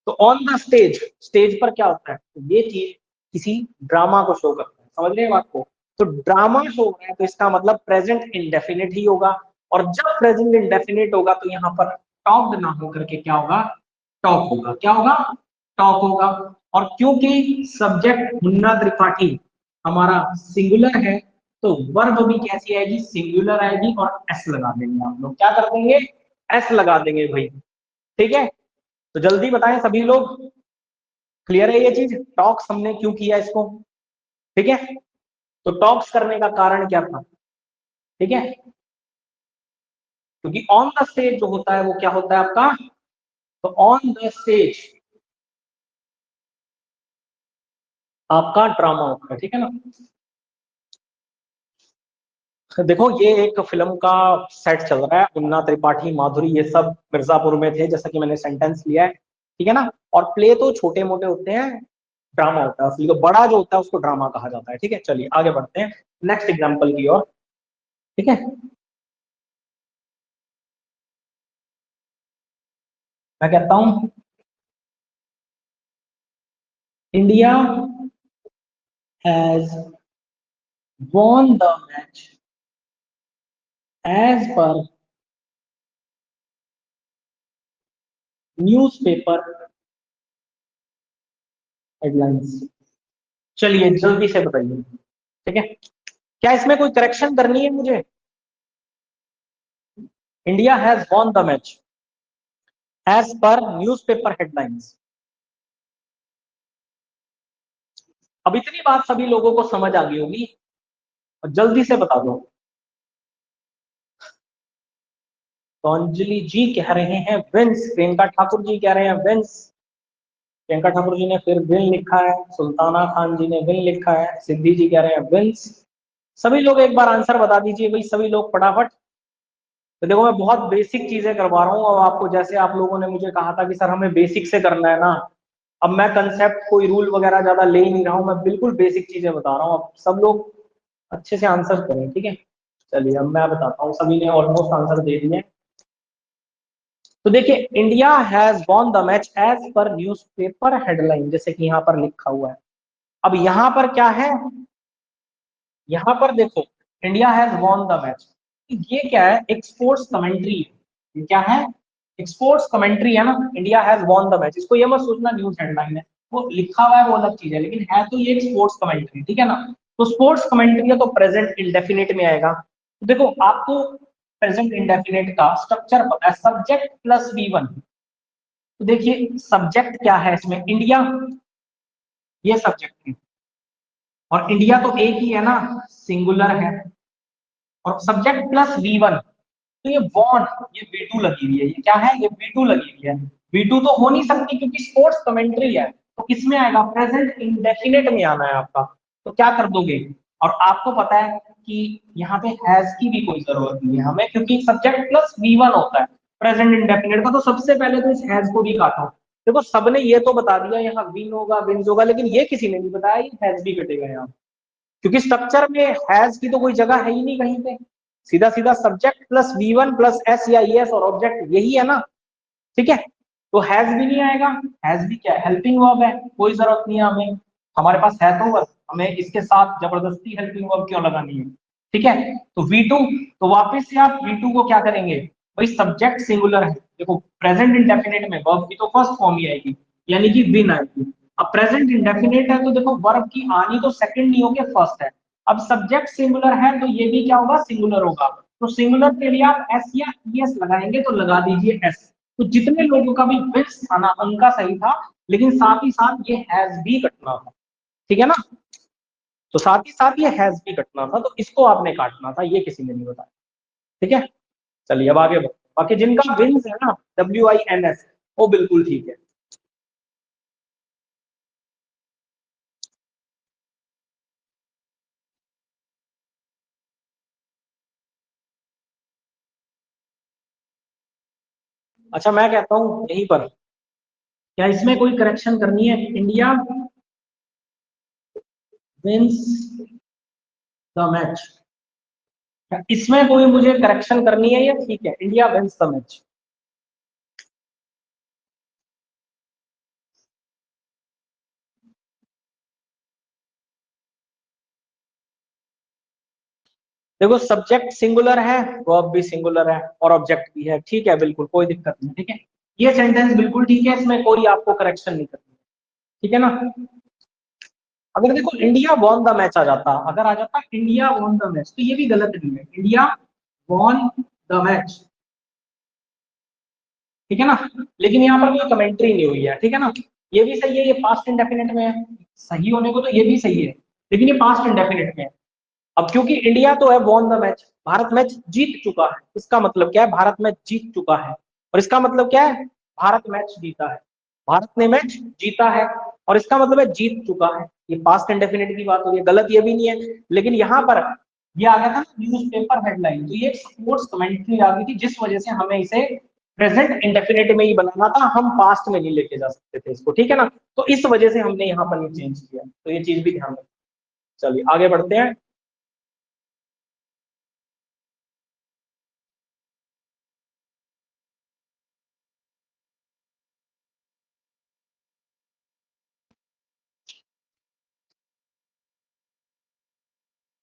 तो ऑन द स्टेज, स्टेज पर क्या होता है, तो ये चीज किसी ड्रामा को शो करता है, समझ रहे हैं बात को। तो ड्रामा शो हो रहा है तो इसका मतलब प्रेजेंट इंडेफिनिट ही होगा। और जब प्रेजेंट इंडेफिनिट होगा तो यहाँ पर टॉक्ड ना होकर के क्या होगा, टॉक होगा। क्या होगा, टॉक होगा। और क्योंकि सब्जेक्ट मुन्ना त्रिपाठी हमारा सिंगुलर है, तो वर्ब भी कैसी आएगी, सिंगुलर आएगी। और एस लगा देंगे आप लोग, क्या कर देंगे, एस लगा देंगे भाई, ठीक है। तो जल्दी बताएं सभी लोग, क्लियर है ये चीज, टॉक्स हमने क्यों किया इसको, ठीक है। तो टॉक्स करने का कारण क्या था, ठीक है, क्योंकि ऑन द स्टेज जो होता है वो क्या होता है आपका, तो ऑन द स्टेज आपका ड्रामा होता है, ठीक है ना। देखो ये एक फिल्म का सेट चल रहा है, मुन्ना त्रिपाठी माधुरी ये सब मिर्जापुर में थे, जैसा कि मैंने सेंटेंस लिया है, ठीक है ना। और प्ले तो छोटे मोटे होते हैं, ड्रामा होता है असली, तो बड़ा जो होता है उसको ड्रामा कहा जाता है, ठीक है। चलिए आगे बढ़ते हैं नेक्स्ट एग्जांपल की ओर, ठीक है। मैं कहता हूं India has won the match as per newspaper headlines. चलिए जल्दी से बताइए, ठीक है, क्या इसमें कोई करेक्शन करनी है मुझे। India has won the match as पर न्यूज़पेपर हेडलाइंस। अब इतनी बात सभी लोगों को समझ आ गई होगी, और जल्दी से बता दो। तो अंजलि जी कह रहे हैं विंस, प्रियंका ठाकुर जी कह रहे हैं विंस, प्रियंका ठाकुर जी ने फिर विन लिखा है, सुल्ताना खान जी ने विन लिखा है, सिद्धि जी कह रहे हैं विंस। सभी लोग एक बार आंसर बता दीजिए भाई, सभी लोग फटाफट। तो देखो मैं बहुत बेसिक चीजें करवा रहा हूँ, और आपको जैसे आप लोगों ने मुझे कहा था कि सर हमें बेसिक से करना है ना, अब मैं कंसेप्ट कोई रूल वगैरह ज्यादा ले ही नहीं रहा हूँ, मैं बिल्कुल बेसिक चीजें बता रहा हूँ। अब सब लोग अच्छे से आंसर करें, ठीक है। चलिए अब मैं बताता हूँ, सभी ने ऑलमोस्ट आंसर दे दिए। तो देखिए India has won the match as पर न्यूज़पेपर हेडलाइन, जैसे कि यहाँ पर लिखा हुआ है। अब यहाँ पर क्या है, यहाँ पर देखो India has won the match, ये क्या है, एक स्पोर्ट्स कमेंट्री है। ये क्या है, एक स्पोर्ट्स कमेंट्री है ना, India has won the match. इसको ये मत सोचना न्यूज हेडलाइन है, वो लिखा हुआ है वो अलग चीज है, लेकिन है तो ये एक स्पोर्ट्स कमेंट्री, ठीक है ना। तो स्पोर्ट्स कमेंट्री है तो प्रेजेंट इंडेफिनिट में आएगा। तो देखो आपको प्रेजेंट इंडेफिनिट का स्ट्रक्चर पता है, सब्जेक्ट प्लस वी वन। तो देखिए सब्जेक्ट क्या है इसमें, इंडिया, ये सब्जेक्ट है। और इंडिया तो एक ही है ना, सिंगुलर है। और सब्जेक्ट प्लस वी वन, तो ये वॉन, ये वी टू लगी हुई है, ये क्या है, ये वी टू लगी हुई है। वी टू तो हो नहीं सकती क्योंकि स्पोर्ट्स कमेंट्री है, तो किसमें आएगा, प्रेजेंट इंडेफिनिट में आना है आपका। तो क्या कर दोगे, और आपको पता है कि यहाँ पे हैज की भी कोई जरूरत नहीं है हमें, क्योंकि सब्जेक्ट प्लस वी वन होता है प्रेजेंट इंडेफिनिट का। तो सबसे पहले तो इस हैज को भी काटो। देखो सबने ये तो बता दिया यहाँ विन होगा विन्स होगा, लेकिन ये किसी ने नहीं बताया ये हैज भी कटेगा यहाँ, क्योंकि स्ट्रक्चर में हैज की तो कोई जगह है ही नहीं कहीं पे। सीधा सीधा subject plus V one plus S या ई एस और ऑब्जेक्ट, यही है ना, ठीक है। तो हैज भी नहीं आएगा, हैज भी क्या हेल्पिंग वर्ब है, कोई जरूरत नहीं है हमें, हमारे पास है तो वर्ब, हमें इसके साथ जबरदस्ती हेल्पिंग वर्ब क्यों लगानी है, ठीक है। तो वी टू, तो वापस से आप वी टू को क्या करेंगे, भाई सब्जेक्ट सिंगुलर है, देखो प्रेजेंट इंडेफिनिट में वर्ब की तो फर्स्ट फॉर्म ही आएगी, यानी कि विन आएगी। अब प्रेजेंट इंडेफिनिट है तो देखो वर्ब की आनी तो सेकंड नहीं होगी, फर्स्ट है। अब सब्जेक्ट सिंगुलर है तो ये भी क्या होगा, सिंगुलर होगा। तो सिंगुलर के लिए आप एस या ई एस लगाएंगे, तो लगा दीजिए एस। तो जितने लोगों का भी विंस था ना उनका सही था, लेकिन साथ ही साथ ये हैज भी कटना था, ठीक है ना। तो साथ ही साथ ये हैज भी कटना था, तो इसको आपने काटना था, ये किसी ने नहीं बताया, ठीक है। चलिए अब आगे बढ़ो, बाकी जिनका विंस है ना, WINS, वो बिल्कुल ठीक है। अच्छा मैं कहता हूं यहीं पर, क्या इसमें कोई करेक्शन करनी है? इंडिया विंस द मैच, इसमें कोई मुझे करेक्शन करनी है या ठीक है इंडिया विंस द मैच? देखो सब्जेक्ट सिंगुलर है, वर्ब भी सिंगुलर है और ऑब्जेक्ट भी है, ठीक है बिल्कुल कोई दिक्कत नहीं, ठीक है ये सेंटेंस बिल्कुल ठीक है, इसमें कोई आपको करेक्शन नहीं करनी, ठीक है ना। अगर देखो इंडिया वॉन द मैच आ जाता, अगर आ जाता इंडिया वॉन द मैच, तो ये भी गलत नहीं है, इंडिया वॉन द मैच, ठीक है ना। लेकिन यहाँ पर कोई कमेंट्री नहीं हुई है, ठीक है ना। ये भी सही है, ये पास्ट इंडेफिनिट में है, सही होने को तो ये भी सही है, लेकिन ये पास्ट इंडेफिनिट में है। अब क्योंकि इंडिया तो है won the match, Bharat match जीत चुका है, इसका मतलब क्या है? भारत मैच जीत चुका है, और इसका मतलब क्या है? भारत मैच जीता है, भारत ने मैच जीता है, और इसका मतलब है जीत चुका है। ये पास्ट इंडेफिनिट की बात हो रही है, गलत ये भी नहीं है। लेकिन यहाँ पर ये आ गया था न्यूज़पेपर हेडलाइन, तो ये एक स्पोर्ट्स कमेंट्री आ गई थी, जिस वजह से हमें इसे प्रेजेंट इंडेफिनिट में ही बनाना था, हम पास्ट में नहीं लेके जा सकते थे इसको, ठीक है ना। तो इस वजह से हमने यहाँ पर ये चेंज किया, तो ये चीज भी ध्यान रखें। चलिए आगे बढ़ते हैं।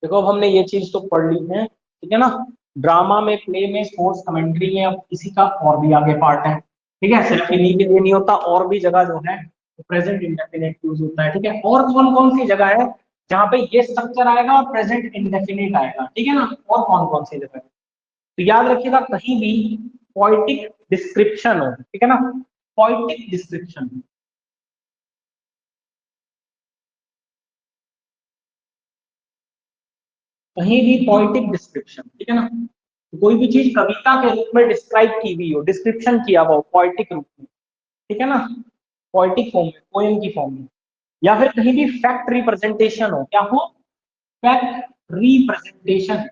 देखो अब हमने ये चीज तो पढ़ ली है, ठीक है ना। ड्रामा में, प्ले में, स्पोर्ट्स कमेंट्री में, अब इसी का और भी आगे पार्ट है, ठीक है। सिर्फ इन्हीं के लिए नहीं होता, और भी जगह जो है प्रेजेंट इंडेफिनिट यूज होता है, ठीक है। और कौन कौन सी जगह है जहाँ पे ये स्ट्रक्चर आएगा और प्रेजेंट इंडेफिनिट आएगा, ठीक है ना। और कौन कौन सी जगह है, तो याद रखिएगा, कहीं भी पोइटिक डिस्क्रिप्शन हो, ठीक है ना, पोइटिक डिस्क्रिप्शन, कहीं भी पोइटिक डिस्क्रिप्शन, ठीक है ना, कोई भी चीज कविता के रूप में डिस्क्राइब की हुई हो, डिस्क्रिप्शन किया हुआ हो पोइटिक रूप में, ठीक है ना, पोइटिक फॉर्म में, पोएम की फॉर्म में, या फिर कहीं भी फैक्ट रिप्रेजेंटेशन हो, क्या हो? फैक्ट रिप्रेजेंटेशन,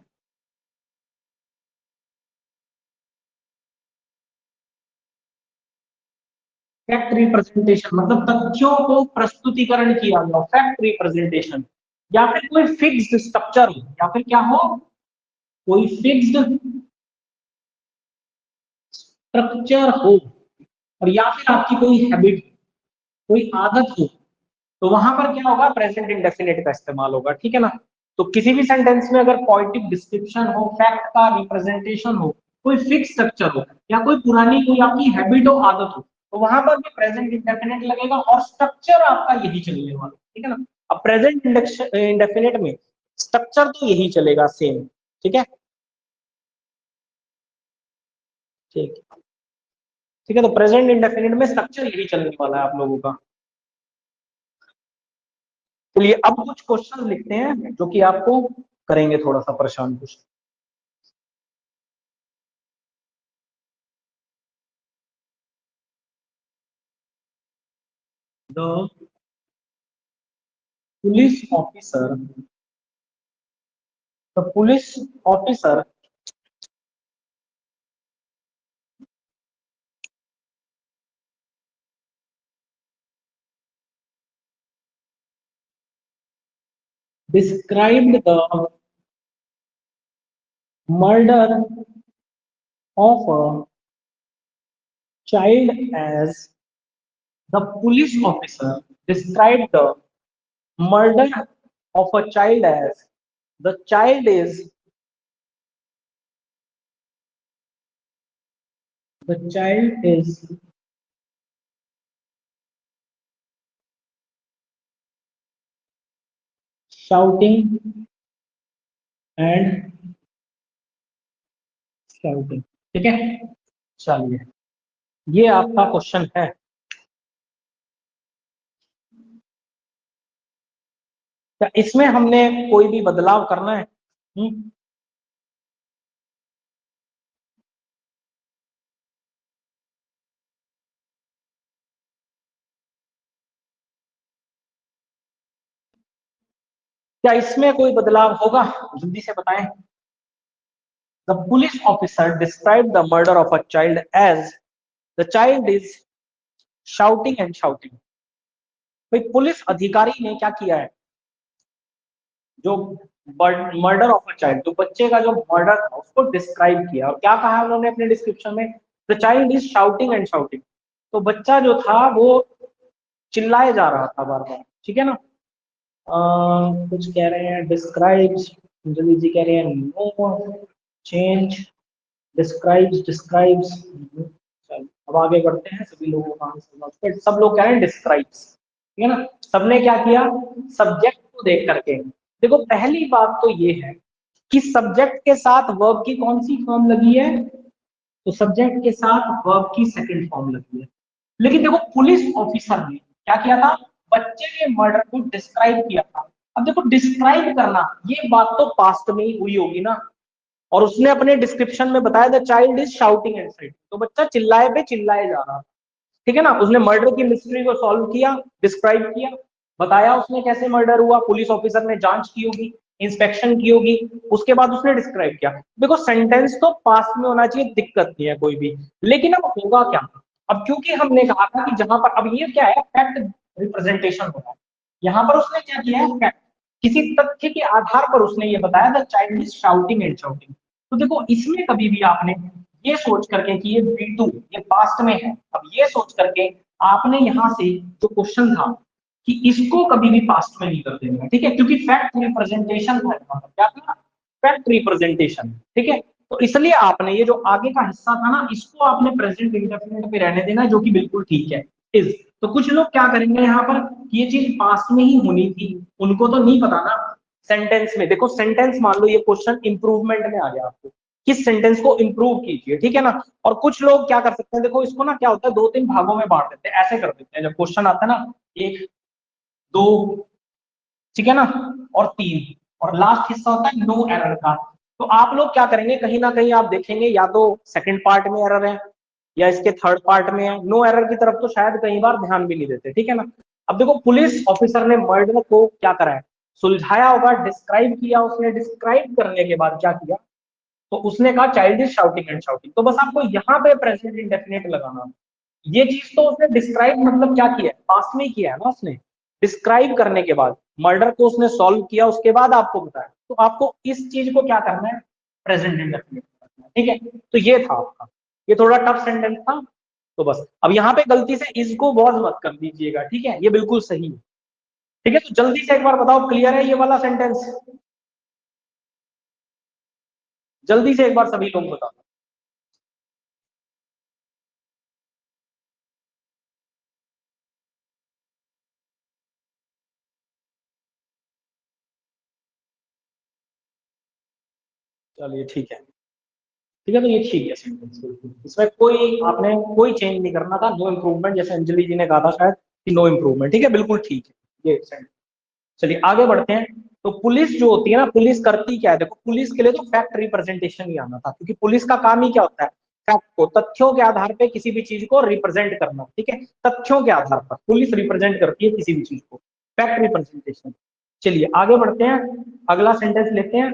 फैक्ट रिप्रेजेंटेशन मतलब तथ्यों को प्रस्तुतिकरण किया गया, फैक्ट रिप्रेजेंटेशन। या फिर कोई फिक्स्ड स्ट्रक्चर हो, या फिर क्या हो? कोई फिक्स्ड स्ट्रक्चर हो, और या फिर आपकी कोई हैबिट, कोई आदत हो, तो वहां पर क्या होगा? प्रेजेंट इंडेफिनिट का इस्तेमाल होगा, ठीक है ना। तो किसी भी सेंटेंस में अगर पोइटिक डिस्क्रिप्शन हो, फैक्ट का रिप्रेजेंटेशन हो, कोई फिक्स स्ट्रक्चर हो, या कोई पुरानी कोई आपकी हैबिट हो, आदत हो, तो वहां पर भी प्रेजेंट इंडेफिनिट लगेगा, और स्ट्रक्चर आपका यही चलने वाला, ठीक है ना। अब प्रेजेंट इंडेफिनिट में स्ट्रक्चर तो यही चलेगा सेम, ठीक है। ठीक ठीक है, तो प्रेजेंट इंडेफिनिट में स्ट्रक्चर यही चलने वाला है आप लोगों का। चलिए अब कुछ क्वेश्चन लिखते हैं जो कि आपको करेंगे थोड़ा सा परेशान कुछ। The police officer, the police officer described the murder of a child as, the police officer described the murder of a child as, the child is, the child is shouting and shouting, ठीक है। चलिए ये आपका question है। क्या इसमें हमने कोई भी बदलाव करना है? क्या इसमें कोई बदलाव होगा? जल्दी से बताएं। The police officer describe the murder of a child as, the child is shouting and shouting. भाई पुलिस अधिकारी ने क्या किया है, जो मर्डर ऑफ अ चाइल्ड, जो बच्चे का जो मर्डर था उसको डिस्क्राइब किया, और क्या कहा उन्होंने अपने डिस्क्रिप्शन में, the child is shouting and shouting. तो बच्चा जो था वो चिल्लाए जा रहा था बार बार, ठीक है ना। कुछ कह रहे हैं डिस्क्राइब्स, अंजलि जी कह रहे हैं नो चेंज, डिस्क्राइब्स डिस्क्राइब्स। अब आगे बढ़ते हैं, सभी लोगों का आंसर सब लोग कह रहे हैं डिस्क्राइब्स, ठीक है ना। सबने क्या किया, सब्जेक्ट को देख करके, देखो पहली बात तो ये है कि सब्जेक्ट के साथ वर्ब की कौन सी फॉर्म लगी है, तो सब्जेक्ट के साथ वर्ब की सेकंड फॉर्म लगी है। लेकिन देखो पुलिस ऑफिसर ने क्या किया था, बच्चे के मर्डर को डिस्क्राइब किया था। अब देखो डिस्क्राइब करना, ये बात तो पास्ट में ही हुई होगी ना, और उसने अपने डिस्क्रिप्शन में बताया the child is shouting and side, तो बच्चा चिल्लाए पे चिल्लाए जा रहा, ठीक है ना। उसने मर्डर की मिस्ट्री को सॉल्व किया, डिस्क्राइब किया, बताया उसने कैसे मर्डर हुआ, पुलिस ऑफिसर ने जांच की होगी, इंस्पेक्शन की होगी, उसके बाद उसने डिस्क्राइब किया। देखो सेंटेंस तो पास में होना चाहिए, दिक्कत नहीं है कोई भी, लेकिन अब होगा क्या, अब क्योंकि हमने कहा था कि जहां पर अब ये क्या है, फैक्ट रिप्रेजेंटेशन होगा, यहाँ पर उसने क्या किया है, फैक्ट, किसी तथ्य के आधार पर उसने ये बताया the child is shouting and shouting. तो देखो इसमें कभी भी आपने ये सोच करके कि ये B2 ये पास्ट में है, अब ये सोच करके आपने यहां से जो क्वेश्चन था कि इसको कभी भी पास्ट में नहीं कर देना, ठीक है, क्योंकि फैक्ट रिप्रेजेंटेशन था, क्या था, फैक्ट रिप्रेजेंटेशन, ठीक है। तो इसलिए आपने ये जो आगे का हिस्सा था ना, इसको आपने प्रेजेंट इंडेफिनिट पे रहने देना, जो कि बिल्कुल ठीक है, इज। तो कुछ लोग क्या करेंगे यहाँ पर, ये चीज पास्ट में ही होनी थी, उनको तो नहीं पता ना। सेंटेंस में देखो, सेंटेंस मान लो ये क्वेश्चन इंप्रूवमेंट में आ गया आपको, किस सेंटेंस को इंप्रूव कीजिए, ठीक है ना। और कुछ लोग क्या कर सकते हैं, देखो इसको ना क्या होता है, दो तीन भागों में बांट देते हैं, ऐसे कर देते हैं जब क्वेश्चन आता है ना, एक दो, ठीक है ना, और तीन, और लास्ट हिस्सा होता है नो एरर का। तो आप लोग क्या करेंगे, कहीं ना कहीं आप देखेंगे या तो सेकंड पार्ट में एरर है या इसके थर्ड पार्ट में है, नो एरर की तरफ तो शायद कई बार ध्यान भी नहीं देते, ठीक है ना। अब देखो पुलिस ऑफिसर ने मर्डर को क्या करा है, सुलझाया होगा, डिस्क्राइब किया, उसने डिस्क्राइब करने के बाद क्या किया, तो उसने कहा child is shouting and shouting. तो बस आपको यहाँ पे प्रेजेंट इंडेफिनिट लगाना, ये चीज तो उसने डिस्क्राइब मतलब क्या किया है, पास्ट में ही किया है ना उसने, डिस्क्राइब करने के बाद मर्डर को उसने सॉल्व किया, उसके बाद आपको बताया, तो आपको इस चीज को क्या करना है, प्रेजेंट इंडेफिनिट करना है, ठीक है। तो ये था आपका, ये थोड़ा टफ सेंटेंस था, तो बस अब यहाँ पे गलती से इसको वॉज मत कर दीजिएगा, ठीक है, ये बिल्कुल सही है, ठीक है। तो जल्दी से एक बार बताओ, क्लियर है ये वाला सेंटेंस, जल्दी से एक बार सभी लोग बताओ। चलिए ठीक है, ठीक है, तो ये ठीक है सेंटेंस बिल्कुल, इसमें कोई आपने कोई चेंज नहीं करना था, नो इम्प्रूवमेंट, जैसे अंजलि जी ने कहा था शायद कि नो इम्प्रूवमेंट, ठीक है, बिल्कुल ठीक है ये सेंटेंस। चलिए आगे बढ़ते हैं। तो पुलिस जो होती है ना, पुलिस करती क्या है, देखो पुलिस के लिए तो फैक्ट रिप्रेजेंटेशन ही आना था, क्योंकि पुलिस का काम ही क्या होता है, फैक्ट को, तथ्यों के आधार पे किसी भी चीज को रिप्रेजेंट करना, ठीक है, तथ्यों के आधार पर पुलिस रिप्रेजेंट करती है किसी भी चीज को, फैक्ट रिप्रेजेंटेशन। चलिए आगे बढ़ते हैं, अगला सेंटेंस लेते हैं।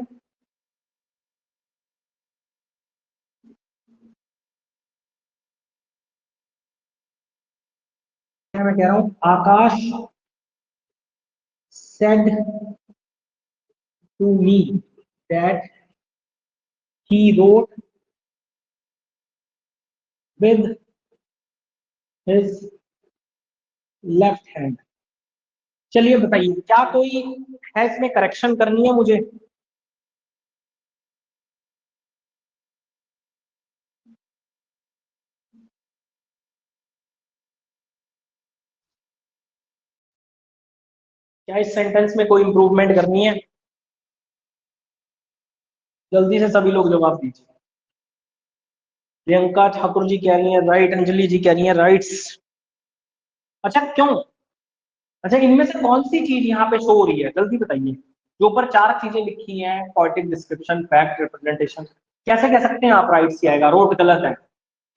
मैं कह रहा हूं आकाश said to me that he wrote with his left hand। चलिए बताइए, क्या कोई है इसमें करेक्शन करनी है मुझे, क्या इस सेंटेंस में कोई इंप्रूवमेंट करनी है, जल्दी से सभी लोग जवाब दीजिए। प्रियंका ठाकुर जी कह रही है राइट, अंजलि जी कह रही है राइट्स। अच्छा क्यों, अच्छा इनमें से कौन सी चीज यहाँ पे शो हो रही है, जल्दी बताइए। जो ऊपर चार चीजें लिखी हैं, पोएटिक डिस्क्रिप्शन, फैक्ट, रिप्रेजेंटेशन, कैसे कह सकते हैं आप राइट से आएगा, रोट गलत है,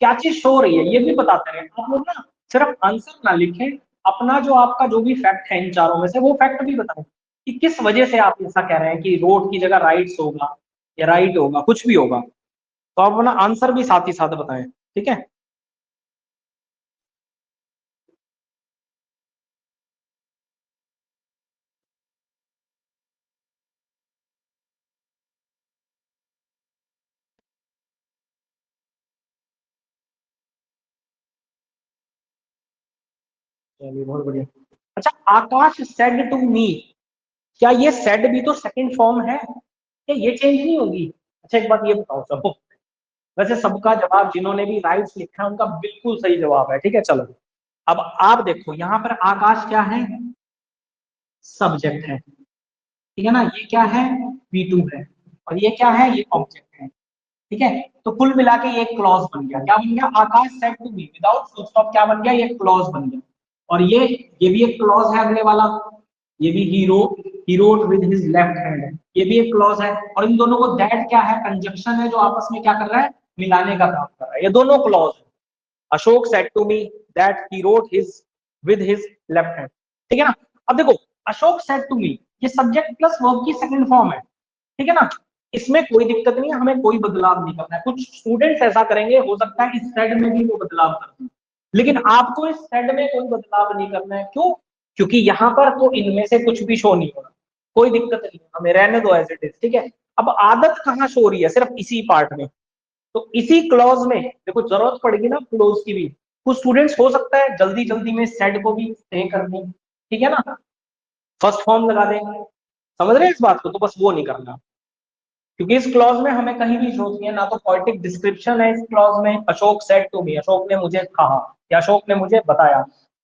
क्या चीज शो हो रही है ये भी बताते रहे आप लोग ना, सिर्फ आंसर ना लिखें, अपना जो आपका जो भी फैक्ट है इन चारों में से वो फैक्ट भी बताएं कि किस वजह से आप ऐसा कह रहे हैं कि रोड की जगह राइट्स होगा या राइट होगा, कुछ भी होगा, तो आप अपना आंसर भी साथ ही साथ बताएं, ठीक है। चलिए बहुत बढ़िया। अच्छा, आकाश सेड टू मी, क्या ये सेड भी तो सेकंड फॉर्म है, क्या ये चेंज नहीं होगी? अच्छा एक बात ये बताओ सबको, वैसे सबका जवाब जिन्होंने भी राइट्स लिखा है उनका बिल्कुल सही जवाब है, ठीक है। चलो अब आप देखो यहाँ पर आकाश क्या है, सब्जेक्ट है, ठीक है ना, ये क्या है, V2 है, और ये क्या है, ये ऑब्जेक्ट है, ठीक है। तो कुल मिला के ये एक क्लॉज बन गया, क्या बन गया, Akash said to me without full stop, क्या बन गया, ये क्लॉज बन गया। और ये भी एक क्लॉज है अगले वाला, ये भी he wrote with his left hand, ये भी एक क्लॉज है। और इन दोनों को दैट क्या है, कंजक्शन है जो आपस में क्या कर रहा है, मिलाने का काम कर रहा है, ये दोनों क्लॉज है। Ashok said to me that he wrote his with his left hand, ठीक है ना। अब देखो, अशोक सेड टू मी, ये सब्जेक्ट प्लस वर्ब की सेकंड फॉर्म है, ठीक है ना। इसमें कोई दिक्कत नहीं है, हमें कोई बदलाव नहीं करना है। कुछ स्टूडेंट्स ऐसा करेंगे, हो सकता है इस सेड में भी वो बदलाव कर दें, लेकिन आपको इस सेड में कोई बदलाव नहीं करना है। क्यों? क्योंकि यहाँ पर तो इनमें से कुछ भी शो नहीं हो रहा, कोई दिक्कत नहीं है, हमें रहने दो एज इट इज, ठीक है। अब आदत कहाँ शो हो रही है, सिर्फ इसी पार्ट में। तो इसी क्लॉज में देखो, जरूरत पड़ेगी ना क्लोज की भी, कुछ स्टूडेंट्स हो सकता है जल्दी जल्दी में सेड को भी स्टे कर दें, ठीक है ना, फर्स्ट फॉर्म लगा दें। समझ रहे हैं इस बात को? तो बस वो नहीं करना, क्योंकि इस क्लॉज में हमें कहीं भी जरूरत नहीं है, ना तो पोएटिक डिस्क्रिप्शन है इस क्लॉज में, Ashok said to me, Ashok ने मुझे कहा या अशोक ने मुझे बताया,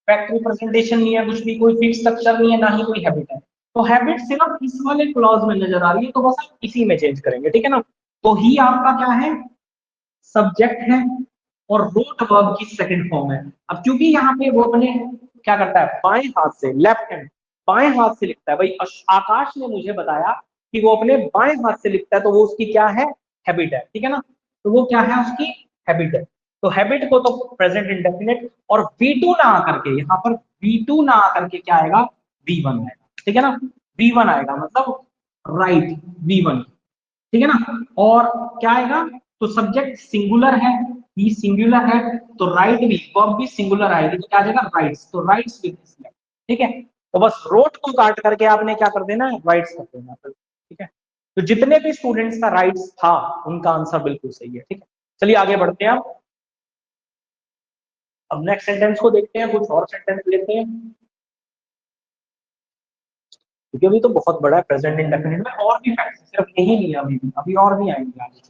फैक्ट रिप्रेजेंटेशन नहीं है कुछ भी, कोई फिक्स स्ट्रक्चर नहीं है, ना ही कोई हैबिट है। तो हैबिट सिर्फ इस वाले क्लॉज में नजर आ रही है, तो बस आप इसी में चेंज करेंगे, ठीक है ना। तो ही आपका क्या है, सब्जेक्ट है, और रूट वर्ब की सेकंड फॉर्म है। अब क्योंकि यहाँ पे वो अपने क्या करता है, बाएं हाथ से, लेफ्ट हैंड, बाएं हाथ से लिखता है भाई, आकाश ने मुझे बताया कि वो अपने बाएं हाथ से लिखता है, तो वो उसकी क्या है, हैबिट है, ठीक है ना। तो वो क्या है, उसकी हैबिट है। तो हैबिट को तो प्रेजेंट इंडेफिनिट, और V2 ना आकर के यहाँ पर, V2 ना आकर के क्या आएगा, V1 आएगा, ठीक है ना। V1 आएगा मतलब राइट, V1, ठीक है ना। और क्या आएगा, तो सब्जेक्ट सिंगुलर है, ही सिंगुलर है, तो राइट भी, वर्ब भी सिंगुलर आएगी, तो क्या आ जाएगा, राइट्स, तो राइट्स विद, ठीक है। तो बस रोट को काट करके आपने क्या कर देना है, राइट्स कर देना, ठीक है। तो जितने भी स्टूडेंट्स का राइट्स था उनका आंसर बिल्कुल सही है, ठीक है। चलिए आगे बढ़ते हैं, अब नेक्स्ट सेंटेंस को देखते हैं, कुछ और सेंटेंस लेते हैं, क्योंकि अभी तो बहुत बड़ा है प्रेजेंट इंडेफिनिट में, और भी फैक्ट्स, सिर्फ यही नहीं है, अभी और भी आएंगे आगे।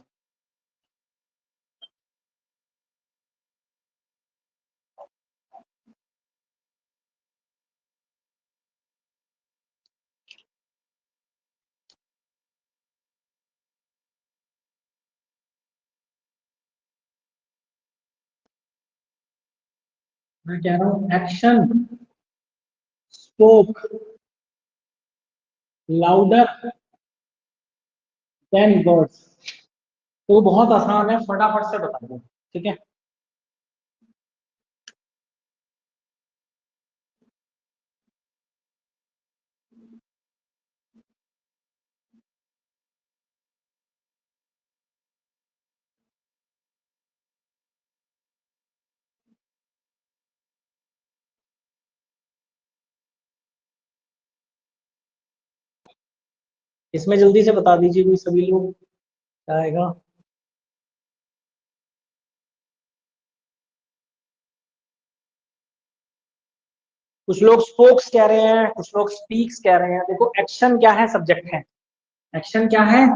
मैं कह रहा हूँ action spoke louder than words, तो बहुत आसान है, फटाफट से बता दो, ठीक है। इसमें जल्दी से बता दीजिए भी सभी लोग, क्या आएगा। कुछ लोग स्पोक्स कह रहे हैं, कुछ लोग स्पीक्स कह रहे हैं। देखो एक्शन क्या है, सब्जेक्ट है, एक्शन क्या है,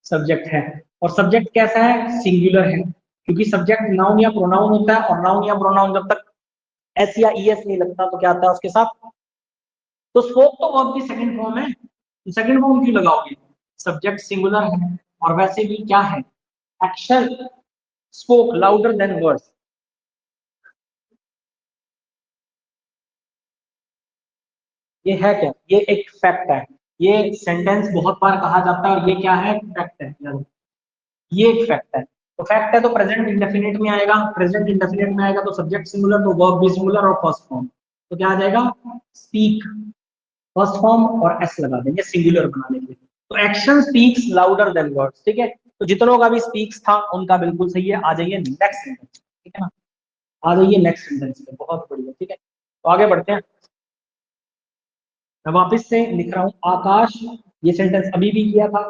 सब्जेक्ट है, और सब्जेक्ट कैसा है, सिंगुलर है, क्योंकि सब्जेक्ट नाउन या प्रोनाउन होता है, और नाउन या प्रोनाउन जब तक एस या ई एस नहीं लगता तो क्या आता है उसके साथ, तो स्पोक तो वर्ब की सेकंड फॉर्म है, सेकंड फॉर्म क्यों लगाओगे, सब्जेक्ट सिंगुलर है, और वैसे भी क्या है, action spoke louder than words, ये है क्या, ये एक फैक्ट है, ये सेंटेंस बहुत बार कहा जाता है, और ये क्या है, फैक्ट है, ये एक फैक्ट है। तो फैक्ट है तो प्रेजेंट इंडेफिनिट में आएगा, प्रेजेंट इंडेफिनिट में आएगा तो सब्जेक्ट सिंगुलर, तो वर्ब भी सिंगुलर, और फर्स्ट फॉर्म, तो क्या आ जाएगा, स्पीक, फर्स्ट फॉर्म और एस लगा देंगे सिंगुलर बनाने के लिए। तो action speaks louder than words, ठीक है। तो जितनों का भी स्पीक्स था उनका बिल्कुल सही है। आ जाइए नेक्स्ट सेंटेंस, ठीक है ना, आ जाइए नेक्स्ट सेंटेंस पे, बहुत बढ़िया, ठीक है। तो आगे बढ़ते हैं, मैं वापस से लिख रहा हूँ, आकाश, ये सेंटेंस अभी भी किया था,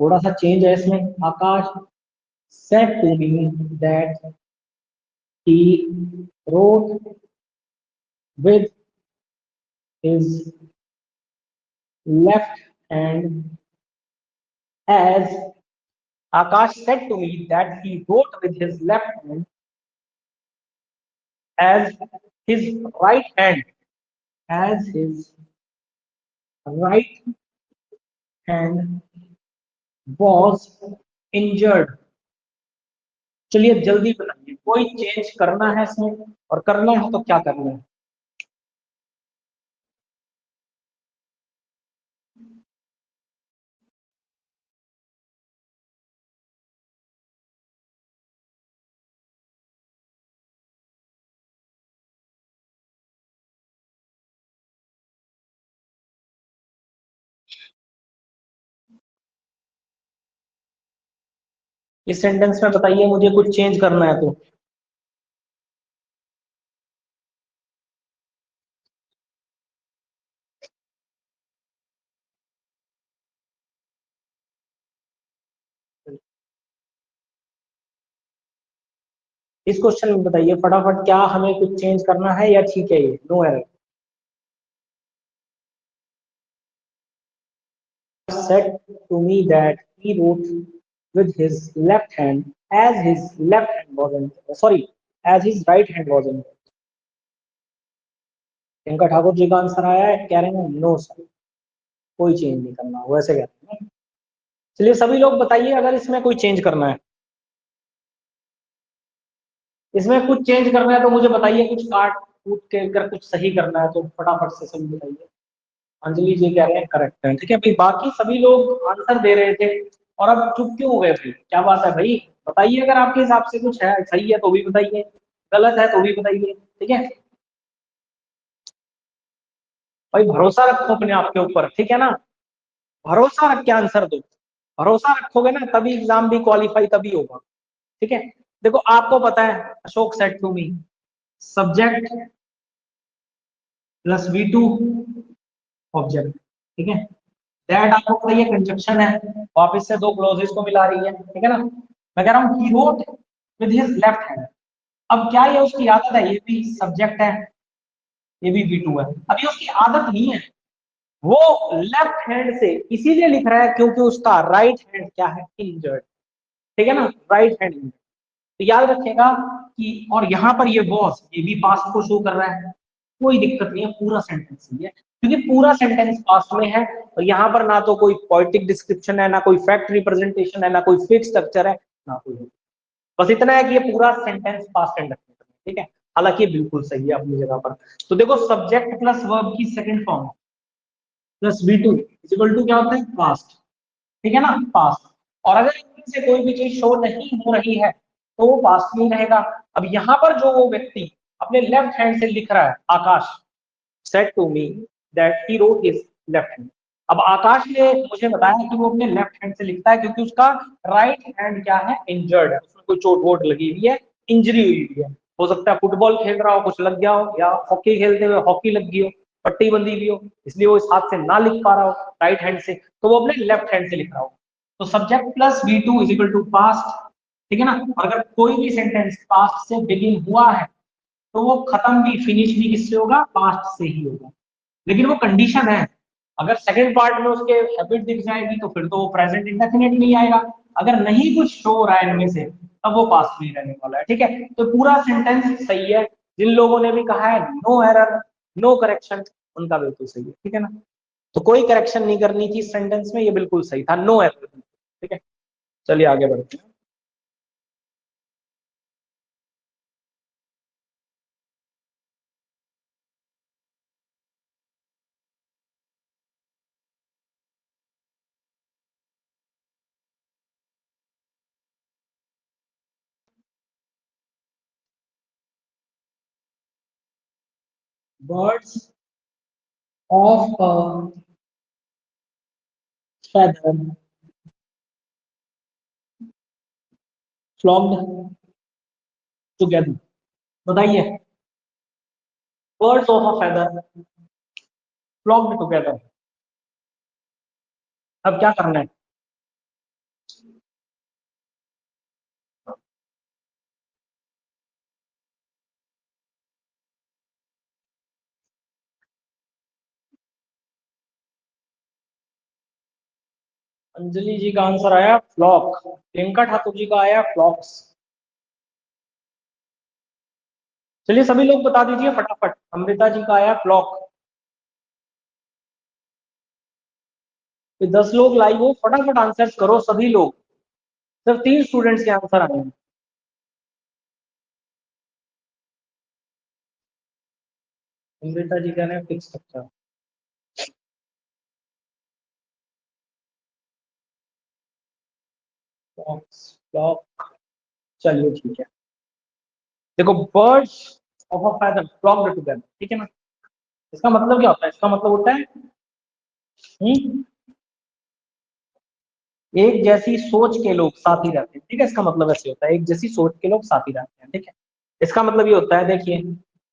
थोड़ा सा चेंज है इसमें, आकाश said to me that he wrote with his left hand, as Akash said to me that he wrote with his left hand as his right hand, as his right hand was injured. चलिए जल्दी बताइए, कोई change करना है इसमें, और करना है तो क्या करना है? इस सेंटेंस में बताइए मुझे कुछ चेंज करना है तो। इस क्वेश्चन में बताइए फटाफट, क्या हमें कुछ चेंज करना है या ठीक है, ये no error? Said to me that he wrote with his left hand as his left hand wasn't, sorry, as his right hand wasn't. इनका ठाकुर जी का आंसर आया है, कह रहे हैं नो सर, कोई चेंज नहीं करना, वैसे कहते हैं। चलिए सभी लोग बताइए अगर इसमें कोई चेंज करना है, इसमें कुछ चेंज करना है तो मुझे बताइए, कुछ काट कूट के अगर कुछ सही करना है तो फटाफट से सभी बताइए। अंजलि जी कह रहे हैं करेक्ट है, ठीक है भाई, बाकी सभी लोग आंसर दे रहे थे और अब चुप क्यों हो गए भाई, क्या बात है भाई? बताइए अगर आपके हिसाब से कुछ है सही है तो भी बताइए, गलत है तो भी बताइए, ठीक है भाई, भरोसा रखो अपने आप के ऊपर, ठीक है ना, भरोसा रख के आंसर दो, भरोसा रखोगे ना तभी एग्जाम भी क्वालिफाई तभी होगा, ठीक है। देखो आपको पता है, Ashok said to me subject plus V2 object, ठीक है, दैट आपको पता है कंजक्शन है, वापस से दो क्लोजेस को मिला रही है, ठीक है ना। मैं कह रहा हूँ he wrote with his left hand, अब क्या ये उसकी आदत है, ये भी सब्जेक्ट है, ये भी V2 है, अब ये उसकी आदत नहीं है, वो लेफ्ट हैंड से इसीलिए लिख रहा है क्योंकि उसका राइट हैंड क्या है, इंजर्ड, ठीक है ना, राइट हैंड इंजर्ड। तो याद रखिएगा कि, और यहाँ पर ये वॉज, ये भी पास्ट को शो कर रहा है, कोई दिक्कत नहीं है, पूरा सेंटेंस सही है, क्योंकि पूरा सेंटेंस पास्ट में है, और यहाँ पर ना तो कोई पोइटिक डिस्क्रिप्शन है, ना कोई फैक्ट रिप्रेजेंटेशन है, ना कोई फिक्स स्ट्रक्चर है, ना कोई, बस इतना है कि ये पूरा सेंटेंस पास्ट एंड, ठीक है। हालांकि ये बिल्कुल सही है अपनी जगह पर। तो देखो सब्जेक्ट प्लस वर्ब की second form plus V2 equal to क्या होता है, पास्ट, ठीक है ना, पास्ट, और अगर इनमें से कोई भी चीज शो नहीं हो रही है तो वो पास्ट में ही रहेगा। अब यहाँ पर जो वो व्यक्ति अपने लेफ्ट हैंड से लिख रहा है, Akash said to me that he wrote his left hand, अब आकाश ने मुझे बताया कि वो अपने लेफ्ट हैंड से लिखता है क्योंकि उसका राइट हैंड क्या है, इंजर्ड है, उसमें कोई चोट वोट लगी हुई है, इंजरी हुई हुई है, हो सकता है फुटबॉल खेल रहा हो कुछ लग गया हो, या हॉकी खेलते हुए हॉकी लग गई हो, पट्टी बंदी हुई हो, इसलिए वो इस हाथ से ना लिख पा रहा हो राइट हैंड से, तो वो अपने लेफ्ट हैंड से लिख रहा हो। तो subject plus V2 is equal to past, ठीक है ना, और अगर कोई भी सेंटेंस पास्ट से बिगिन हुआ है तो वो खत्म भी, फिनिश भी किससे होगा, पास्ट से ही होगा, लेकिन वो कंडीशन है, अगर सेकंड पार्ट में उसके हैबिट दिख जाएगी तो फिर तो वो प्रेजेंट इंडेफिनिट नहीं आएगा, अगर नहीं कुछ शो हो रहा है इनमें से तब वो पास्ट में रहने वाला है, ठीक है। तो पूरा सेंटेंस सही है, जिन लोगों ने भी कहा है नो एरर नो करेक्शन, उनका बिल्कुल सही है, ठीक है ना, तो कोई करेक्शन नहीं करनी थी सेंटेंस में, ये बिल्कुल सही था, नो एरर, ठीक है। चलिए आगे बढ़ते हैं। Birds of a feather flocked together, बताइए, birds of a feather flocked together, अब क्या करना है? अंजलि जी का आंसर आया फ्लॉक, प्रियंका ठाकुर जी का आया फ्लॉक्स। चलिए सभी लोग बता दीजिए फटाफट, अमृता जी का आया फ्लॉक। तो 10 लोग लाइव हो, फटाफट आंसर करो सभी लोग। सिर्फ 3 स्टूडेंट्स के आंसर आए हैं। अमृता जी कह रहे हैं फिक्स स्ट्रक्चर। फ्लॉक, चलिए ठीक है। देखो birds of a feather flocked together, ठीक है ना। इसका मतलब क्या होता है? इसका मतलब होता है हम्म, एक जैसी सोच के लोग साथ ही रहते हैं, ठीक है। इसका मतलब ऐसे होता है, एक जैसी सोच के लोग साथ ही रहते हैं, ठीक है। इसका मतलब ये होता है, देखिए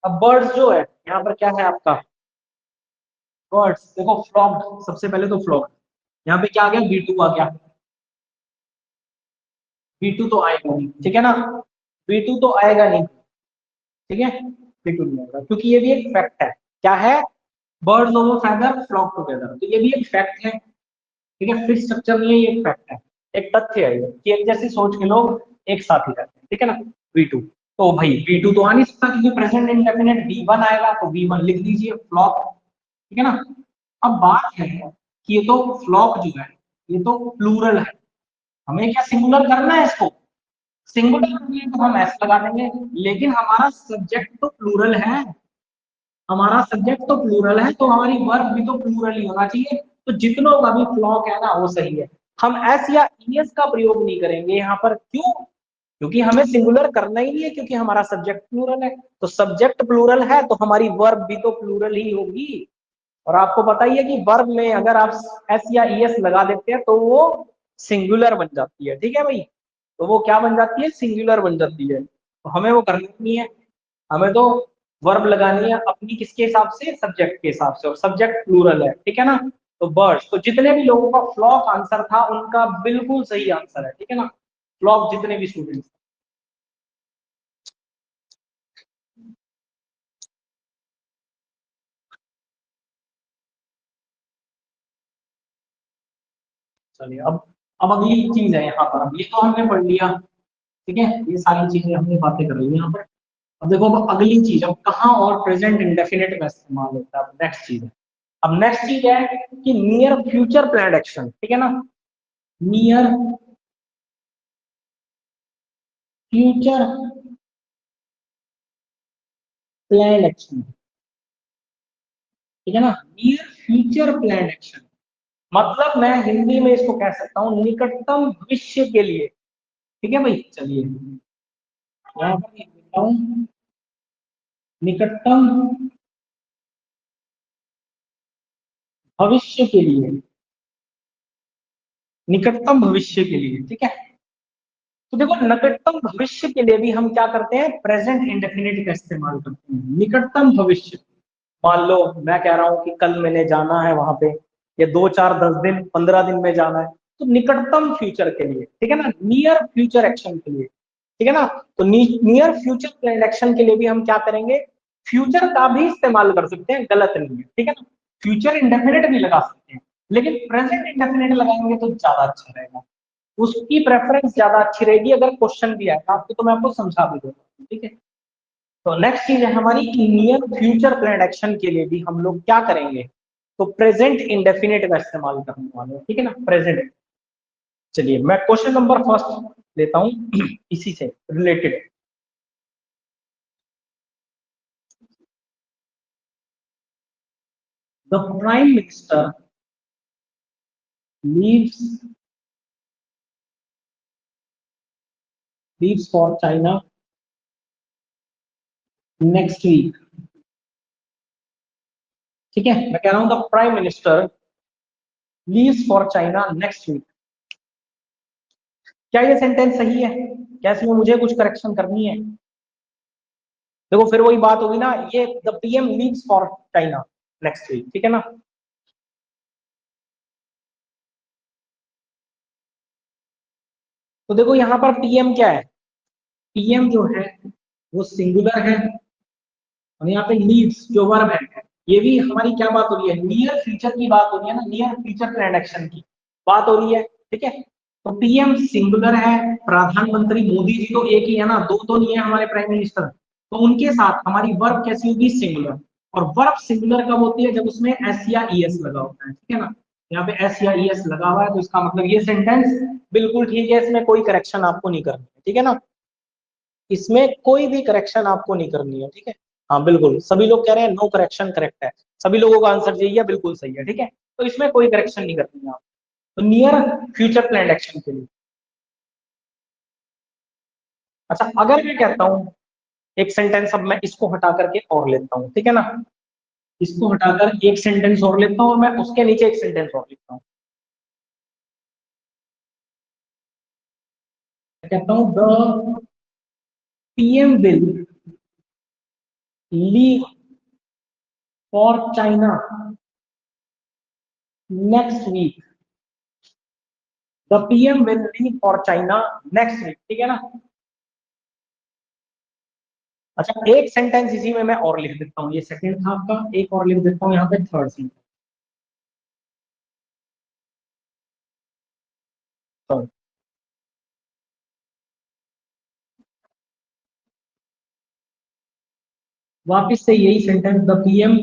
अब बर्ड्स जो है यहाँ पर क्या है आपका, बर्ड्स देखो फ्लॉक्ड, सबसे पहले तो फ्लॉक्ड, यहाँ पे क्या आ गया, बी टू आ गया। बी टू तो आएगा नहीं, ठीक है ना, बी टू तो आएगा नहीं, ठीक है। बी टू नहीं आएगा क्योंकि ये भी एक फैक्ट है। क्या है? Birds of a feather flock together, तो ये भी एक फैक्ट है, ठीक है। फिक्स स्ट्रक्चर नहीं है, ये एक फैक्ट है, एक तथ्य है ये कि एक जैसी सोच के लोग एक साथ ही रहते हैं, ठीक है ना। बी टू, तो भाई बी टू तो आ नहीं सकता क्योंकि प्रेजेंट इंडेफिनेट बी वन आएगा, तो बी वन लिख दीजिए फ्लॉक, ठीक है ना। अब बात है कि ये तो फ्लॉक जो है ये तो प्लूरल है, हमें क्या सिंगुलर करना है इसको? सिंगुलर के लिए तो हम एस लगा देंगे, लेकिन हमारा सब्जेक्ट तो प्लूरल है, हमारा सब्जेक्ट तो प्लूरल है, तो हमारी वर्ब भी तो प्लूरल ही होना चाहिए। तो जितनों का भी फ्लॉक है ना वो सही है। हम एस या ईएस का प्रयोग नहीं करेंगे यहाँ पर, क्यों? क्योंकि हमें सिंगुलर करना ही नहीं है, क्योंकि हमारा सब्जेक्ट प्लूरल है। तो सब्जेक्ट प्लूरल है तो हमारी वर्ब भी तो प्लूरल ही होगी। और आपको पता ही है कि वर्ब में अगर आप एस या ईएस लगा देते हैं तो वो सिंगुलर बन जाती है, ठीक है भाई। तो वो क्या बन जाती है? सिंगुलर बन जाती है। तो हमें वो करनी नहीं है, हमें तो वर्ब लगानी है अपनी किसके हिसाब से? सब्जेक्ट के हिसाब से, और सब्जेक्ट प्लूरल है, ठीक है ना। तो बर्ड्स, तो जितने भी लोगों का फ्लॉक आंसर था उनका बिल्कुल सही आंसर है, ठीक है ना। फ्लॉक जितने भी स्टूडेंट्स। चलिए अब अगली चीज है यहाँ पर, अब ये तो हमने पढ़ लिया, ठीक है, ये सारी चीजें हमने बातें कर ली यहाँ पर। अब देखो अब अगली चीज, अब कहाँ और प्रेजेंट इंडेफिनिट का इस्तेमाल होता है, अब नेक्स्ट चीज है। अब नेक्स्ट चीज है कि नियर फ्यूचर प्लान एक्शन, ठीक है ना। नियर फ्यूचर प्लान एक्शन, ठीक है ना। नियर फ्यूचर प्लान एक्शन मतलब मैं हिंदी में इसको कह सकता हूँ निकटतम भविष्य के लिए, ठीक है भाई। चलिए यहाँ पर लिख देता हूँ निकटतम भविष्य के लिए, निकटतम भविष्य के लिए, ठीक है। तो देखो निकटतम भविष्य के लिए भी हम क्या करते हैं? प्रेजेंट इंडेफिनिट का इस्तेमाल करते हैं। निकटतम भविष्य, मान लो मैं कह रहा हूं कि कल मैंने जाना है वहां पे, या 2 4 10 दिन 15 दिन में जाना है, तो निकटतम फ्यूचर के लिए, ठीक है ना, नियर फ्यूचर एक्शन के लिए, ठीक है ना। तो नियर फ्यूचर प्लान एक्शन के लिए भी हम क्या करेंगे? फ्यूचर का भी इस्तेमाल कर सकते हैं, गलत नहीं है, ठीक है ना। फ्यूचर इंडेफिनिट भी लगा सकते हैं, लेकिन प्रेजेंट इंडेफिनिट लगाएंगे तो ज्यादा अच्छा रहेगा, उसकी प्रेफरेंस ज्यादा अच्छी रहेगी। अगर क्वेश्चन भी आएगा आपको तो मैं आपको समझा भी दूंगा, ठीक है। तो नेक्स्ट चीज है हमारी कि नियर फ्यूचर प्लान एक्शन के लिए भी हम लोग क्या करेंगे? तो प्रेजेंट इंडेफिनिट का इस्तेमाल करने वाले हैं, ठीक है ना, प्रेजेंट। चलिए मैं क्वेश्चन नंबर फर्स्ट लेता हूं इसी से related. The prime minister leaves leaves for China next week, ठीक है। मैं कह रहा हूं the prime minister leaves for China next week. क्या ये सेंटेंस सही है? क्या इसमें मुझे कुछ करेक्शन करनी है? देखो फिर वही बात होगी ना, ये the PM leaves for China next week, ठीक है ना। तो देखो यहाँ पर पीएम क्या है? पीएम जो है वो सिंगुलर है, और यहाँ पे लीव्स जो वर्ब है, ये भी हमारी क्या बात हो रही है? नियर फ्यूचर की बात हो रही है ना, नियर फ्यूचर प्लान एक्शन की बात हो रही है। ठीक है। तो पीएम सिंगुलर है, प्रधानमंत्री मोदी जी तो एक ही है ना, दो तो नहीं है हमारे प्राइम मिनिस्टर। तो उनके साथ हमारी वर्ब कैसी होगी, सिंगुलर। और वर्ब सिंगुलर कब होती है, जब उसमें एस या ईएस लगा होता है, ठीक है ना। यहाँ पे एस या ईएस लगा हुआ है, तो इसका मतलब ये सेंटेंस बिल्कुल ठीक है, इसमें कोई करेक्शन आपको नहीं करनी है, ठीक है ना। इसमें कोई भी करेक्शन आपको नहीं करनी है, ठीक है। हाँ बिल्कुल, सभी लोग कह रहे हैं नो करेक्शन करेक्ट है, सभी लोगों का आंसर यही है, बिल्कुल सही है, ठीक है। तो इसमें कोई करेक्शन नहीं करनी है आप। तो नियर फ्यूचर प्लान एक्शन के लिए। अच्छा, अगर मैं कहता हूं एक सेंटेंस, अब मैं इसको हटा करके और लेता हूं, ठीक है ना। इसको हटाकर एक सेंटेंस और लेता हूं और मैं उसके नीचे एक सेंटेंस और लिखता हूं। मैं कहता हूं the PM will leave for China next week. The PM will leave for China next week, ठीक है ना। अच्छा, एक सेंटेंस इसी में मैं और लिख देता हूँ, ये सेकंड था आपका, एक और लिख देता हूँ यहाँ पे थर्ड सेंटेंस। वापिस से यही sentence, the PM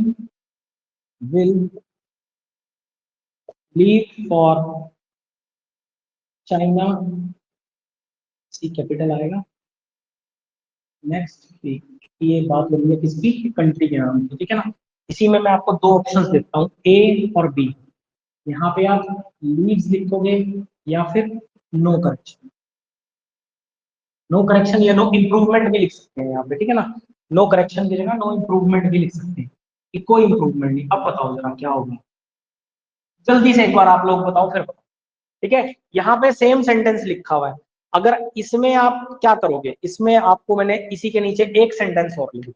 will leave for China, C capital आएगा, नेक्स्ट वीक। ये बात हो रही है किसकी, कंट्री के नाम की, ठीक है ना। इसी में मैं आपको दो ऑप्शंस देता हूँ, ए और बी। यहाँ पे आप लीव्स लिखोगे या फिर नो करेक्शन। नो करेक्शन या नो इम्प्रूवमेंट भी लिख सकते हैं यहाँ पे, ठीक है ना। नो करेक्शन की जगह नो इम्प्रूवमेंट भी लिख सकते हैं कि कोई इम्प्रूवमेंट नहीं। अब बताओ जरा क्या होगा, जल्दी से एक बार आप लोग बताओ, फिर बताओ। ठीक है, यहाँ पे सेम सेंटेंस लिखा हुआ है। अगर इसमें आप क्या करोगे, इसमें आपको मैंने इसी के नीचे एक सेंटेंस और लिख,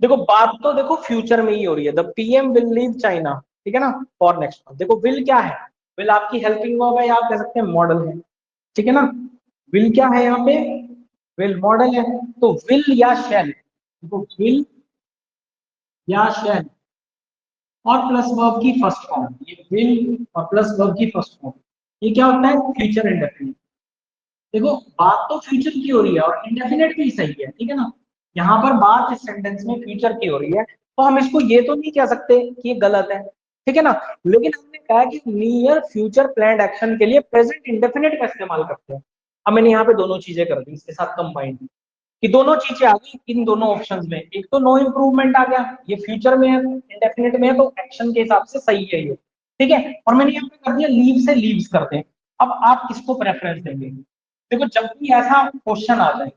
देखो बात तो देखो फ्यूचर में ही हो रही है, the PM will leave China, ठीक है ना, फॉर नेक्स्ट मंथ। देखो विल क्या है, विल आपकी हेल्पिंग वर्ब है, या आप कह सकते हैं मॉडल है, ठीक है ना। विल क्या है यहाँ पे, विल मॉडल है। तो विल या शैल, देखो विल या शैल और प्लस वर्ब की फर्स्ट फॉर्म, ये विल और प्लस वर्ब की फर्स्ट फॉर्म, ये क्या होता है, फ्यूचर इंडेफिनिट। देखो बात तो फ्यूचर की हो रही है और इंडेफिनेट भी सही है, ठीक है ना। यहाँ पर बात इस सेंटेंस में फ्यूचर की हो रही है, तो हम इसको ये तो नहीं कह सकते कि ये गलत है, ठीक है ना। लेकिन हमने कहा कि नियर फ्यूचर प्लान्ड एक्शन के लिए प्रेजेंट इंडेफिनेट का इस्तेमाल करते हैं। अब मैंने यहाँ पे दोनों चीजें कर दी इसके साथ कंबाइंड, कि दोनों चीजें आ गई इन दोनों ऑप्शंस में। एक तो नो इम्प्रूवमेंट आ गया, ये फ्यूचर में है, इंडेफिनेट में है, तो एक्शन के हिसाब से सही है ये, ठीक है। और मैंने यहाँ पे कर दिया लीव से लीव्स करते हैं। अब आप किसको प्रेफरेंस देंगे, देखो जब भी ऐसा क्वेश्चन आ जाए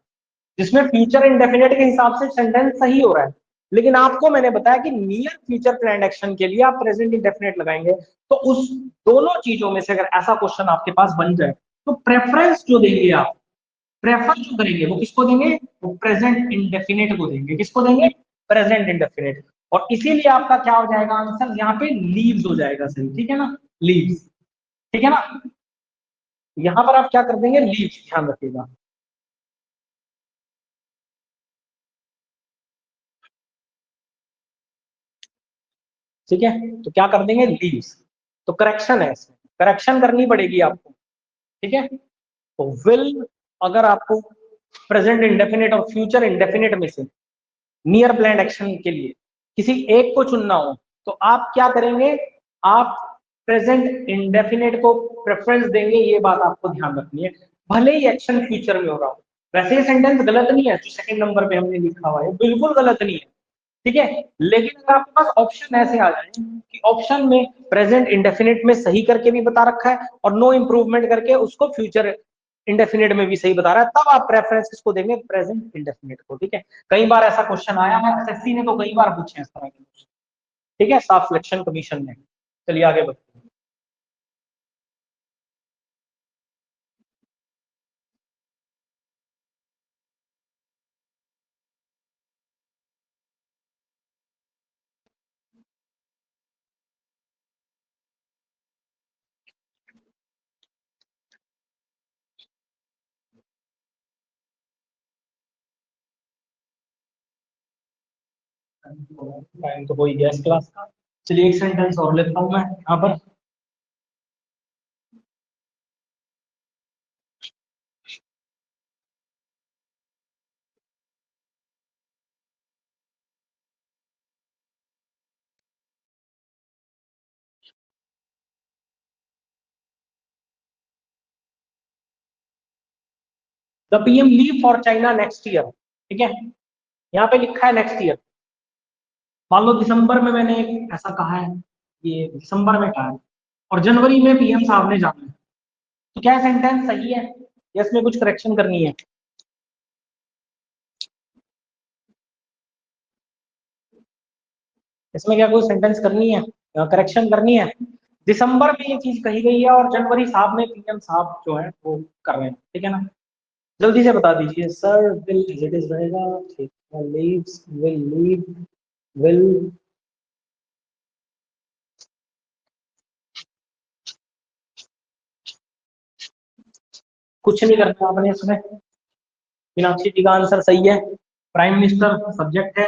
जिसमें फ्यूचर इंडेफिनेट के हिसाब से सेंटेंस सही हो रहा है, लेकिन आपको मैंने बताया कि नियर फ्यूचर प्लान्ड एक्शन के लिए आप प्रेजेंट इंडेफिनेट लगाएंगे, तो उस दोनों चीजों में से अगर ऐसा क्वेश्चन आपके पास बन जाए, तो प्रेफरेंस जो देंगे आप, प्रेफर जो करेंगे वो किसको देंगे, वो प्रेजेंट इंडेफिनेट को देंगे। किसको देंगे, प्रेजेंट इंडेफिनेट। और इसीलिए आपका क्या हो जाएगा आंसर, यहाँ पे लीव्स हो जाएगा सही, ठीक है ना, लीव्स, ठीक है ना। यहाँ पर आप क्या कर देंगे, लीव्स, ध्यान रखिएगा। ठीक है, तो क्या कर देंगे, लीव्स। तो करेक्शन है इसमें, करेक्शन करनी पड़ेगी आपको, ठीक है। तो विल, अगर आपको प्रेजेंट इंडेफिनिट और फ्यूचर इंडेफिनिट में से नियर प्लान्ड एक्शन के लिए किसी एक को चुनना हो, तो आप क्या करेंगे, आप प्रेजेंट इंडेफिनिट को प्रेफरेंस देंगे, ये बात आपको ध्यान रखनी है, भले ही एक्शन फ्यूचर में हो रहा हो। वैसे ये सेंटेंस गलत नहीं है जो सेकंड नंबर पे हमने लिखा हुआ है, बिल्कुल गलत नहीं है, ठीक है। लेकिन अगर आपके पास ऑप्शन ऐसे आ जाए कि ऑप्शन में प्रेजेंट इंडेफिनिट में सही करके भी बता रखा है और नो इम्प्रूवमेंट करके उसको फ्यूचर इंडेफिनिट में भी सही बता रहा है, तब आप प्रेफरेंस किसको देंगे, प्रेजेंट इंडेफिनिट को, ठीक है। कई बार ऐसा क्वेश्चन आया है, एसएससी ने तो कई बार पूछे इस तरह के क्वेश्चन, ठीक है, स्टाफ सिलेक्शन कमीशन ने। चलिए आगे बढ़ते हैं, टाइम तो हो ही गया इस क्लास का। चलिए एक सेंटेंस और लेता हूं मैं यहाँ पर। The PM leave for China next year, ठीक है, यहाँ पे लिखा है नेक्स्ट ईयर। मान लो दिसंबर में मैंने ऐसा कहा है, ये दिसंबर में कहा है, और जनवरी में पीएम साहब ने जाना है, तो क्या सेंटेंस सही है या इसमें कुछ करेक्शन करनी है? इसमें क्या कोई सेंटेंस करनी है, करेक्शन करनी है? दिसंबर में ये चीज कही गई है और जनवरी साहब ने, पीएम साहब जो है वो कर रहे हैं, ठीक है ना? जल्दी से बता दीजिए। Sir will as it is रहेगा, ठीक है, लीव्स, विल लीव, विल, कुछ नहीं करना आपने इसमें। मीनाक्षी जी का आंसर सही है। प्राइम मिनिस्टर सब्जेक्ट है,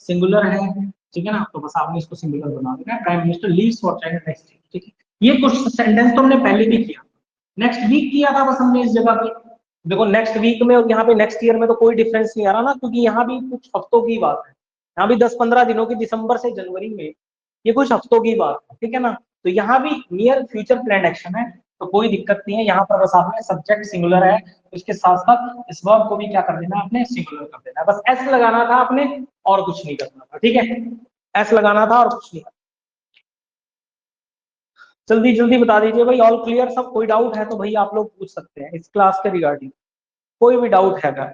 सिंगुलर है, ठीक है ना, तो बस आपने इसको सिंगुलर बना देना है। Prime minister leaves for China next, ठीक है। ये कुछ सेंटेंस तो हमने पहले भी किया, नेक्स्ट वीक किया था बस हमने इस जगह पे। देखो नेक्स्ट वीक में और यहाँ पे नेक्स्ट ईयर में तो कोई डिफरेंस नहीं आ रहा ना, क्योंकि यहाँ भी कुछ हफ्तों की बात है, यहाँ भी 10-15 दिनों की, दिसंबर से जनवरी में, ये कुछ हफ्तों की बात है, ठीक है ना। तो यहाँ भी नियर फ्यूचर प्लान एक्शन है, तो कोई दिक्कत नहीं है। यहाँ पर बस आपने सब्जेक्ट सिंगुलर है, तो इसके साथ साथ इस वर्ब को भी क्या कर देना आपने, सिंगुलर कर देना है। बस एस लगाना था आपने और कुछ नहीं करना था, ठीक है, एस लगाना था और कुछ नहीं करना। जल्दी जल्दी बता दीजिए भाई, ऑल क्लियर सब? कोई डाउट है तो भाई आप लोग पूछ सकते हैं इस क्लास के रिगार्डिंग, कोई भी डाउट है अगर?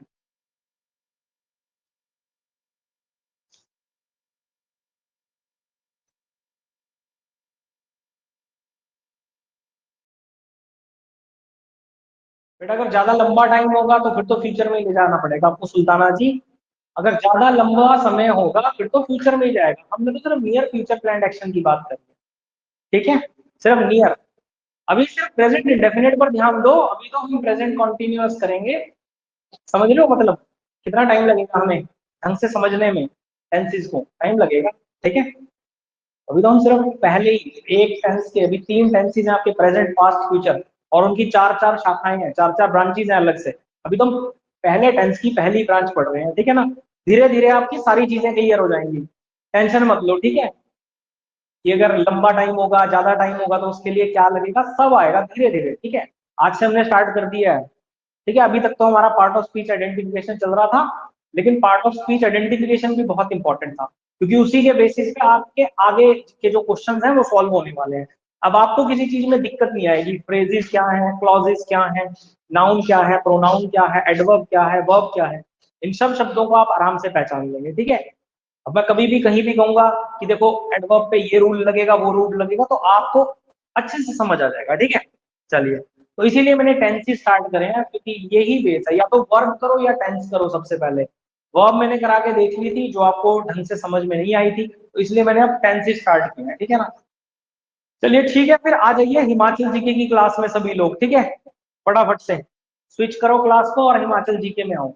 बेटा अगर ज्यादा लंबा टाइम होगा तो फिर तो फ्यूचर में ही ले जाना पड़ेगा आपको सुल्ताना जी। अगर ज्यादा लंबा समय होगा फिर तो फ्यूचर में ही जाएगा, हमने तो सिर्फ नियर फ्यूचर प्लान एक्शन की बात करी है, ठीक है, सिर्फ नियर। अभी सिर्फ प्रेजेंट इंडेफिनिट पर ध्यान दो, अभी तो हम प्रेजेंट कॉन्टिन्यूअस करेंगे। समझ लो मतलब कितना टाइम लगेगा हमें ढंग से समझने में, टेंसेस को टाइम लगेगा, ठीक है। अभी तो हम सिर्फ पहले ही एक टेंस के, अभी 3 टेंसेस हैं आपके, प्रेजेंट पास्ट फ्यूचर, और उनकी 4-4 शाखाएं हैं, 4-4 ब्रांचेज हैं अलग से। अभी तो हम पहले टेंस की पहली ब्रांच पढ़ रहे हैं, ठीक है ना। धीरे धीरे आपकी सारी चीजें क्लियर हो जाएंगी, टेंशन मत लो, ठीक है। कि अगर लंबा टाइम होगा, ज्यादा टाइम होगा, तो उसके लिए क्या लगेगा, सब आएगा धीरे धीरे, ठीक है। आज से हमने स्टार्ट कर दिया है, ठीक है। अभी तक तो हमारा पार्ट ऑफ स्पीच आइडेंटिफिकेशन चल रहा था, लेकिन पार्ट ऑफ स्पीच आइडेंटिफिकेशन भी बहुत इंपॉर्टेंट था, क्योंकि उसी के बेसिस पे आपके आगे के जो क्वेश्चंस हैं वो सॉल्व होने वाले हैं। अब आपको किसी चीज में दिक्कत नहीं आएगी, फ्रेजेस क्या है, क्लॉजेस क्या है, नाउन क्या है, प्रोनाउन क्या है, एडवर्ब क्या है, वर्ब क्या है, इन सब शब्दों को आप आराम से पहचान लेंगे, ठीक है। अब मैं कभी भी कहीं भी कहूंगा कि देखो एडवर्ब पे ये रूल लगेगा, वो रूल लगेगा, तो आपको अच्छे से समझ आ जाएगा, ठीक है। चलिए, तो इसीलिए मैंने टेंस ही स्टार्ट करे हैं, क्योंकि यही बेस है, या तो वर्ब करो या टेंस करो सबसे पहले। वर्ब मैंने करा के देख ली थी, जो आपको ढंग से समझ में नहीं आई थी, तो इसलिए मैंने अब टेंस ही स्टार्ट किया है, ठीक है ना। चलिए ठीक है, फिर आ जाइए हिमाचल जीके की क्लास में सभी लोग, ठीक है। फटाफट से स्विच करो क्लास को और हिमाचल जीके में आओ।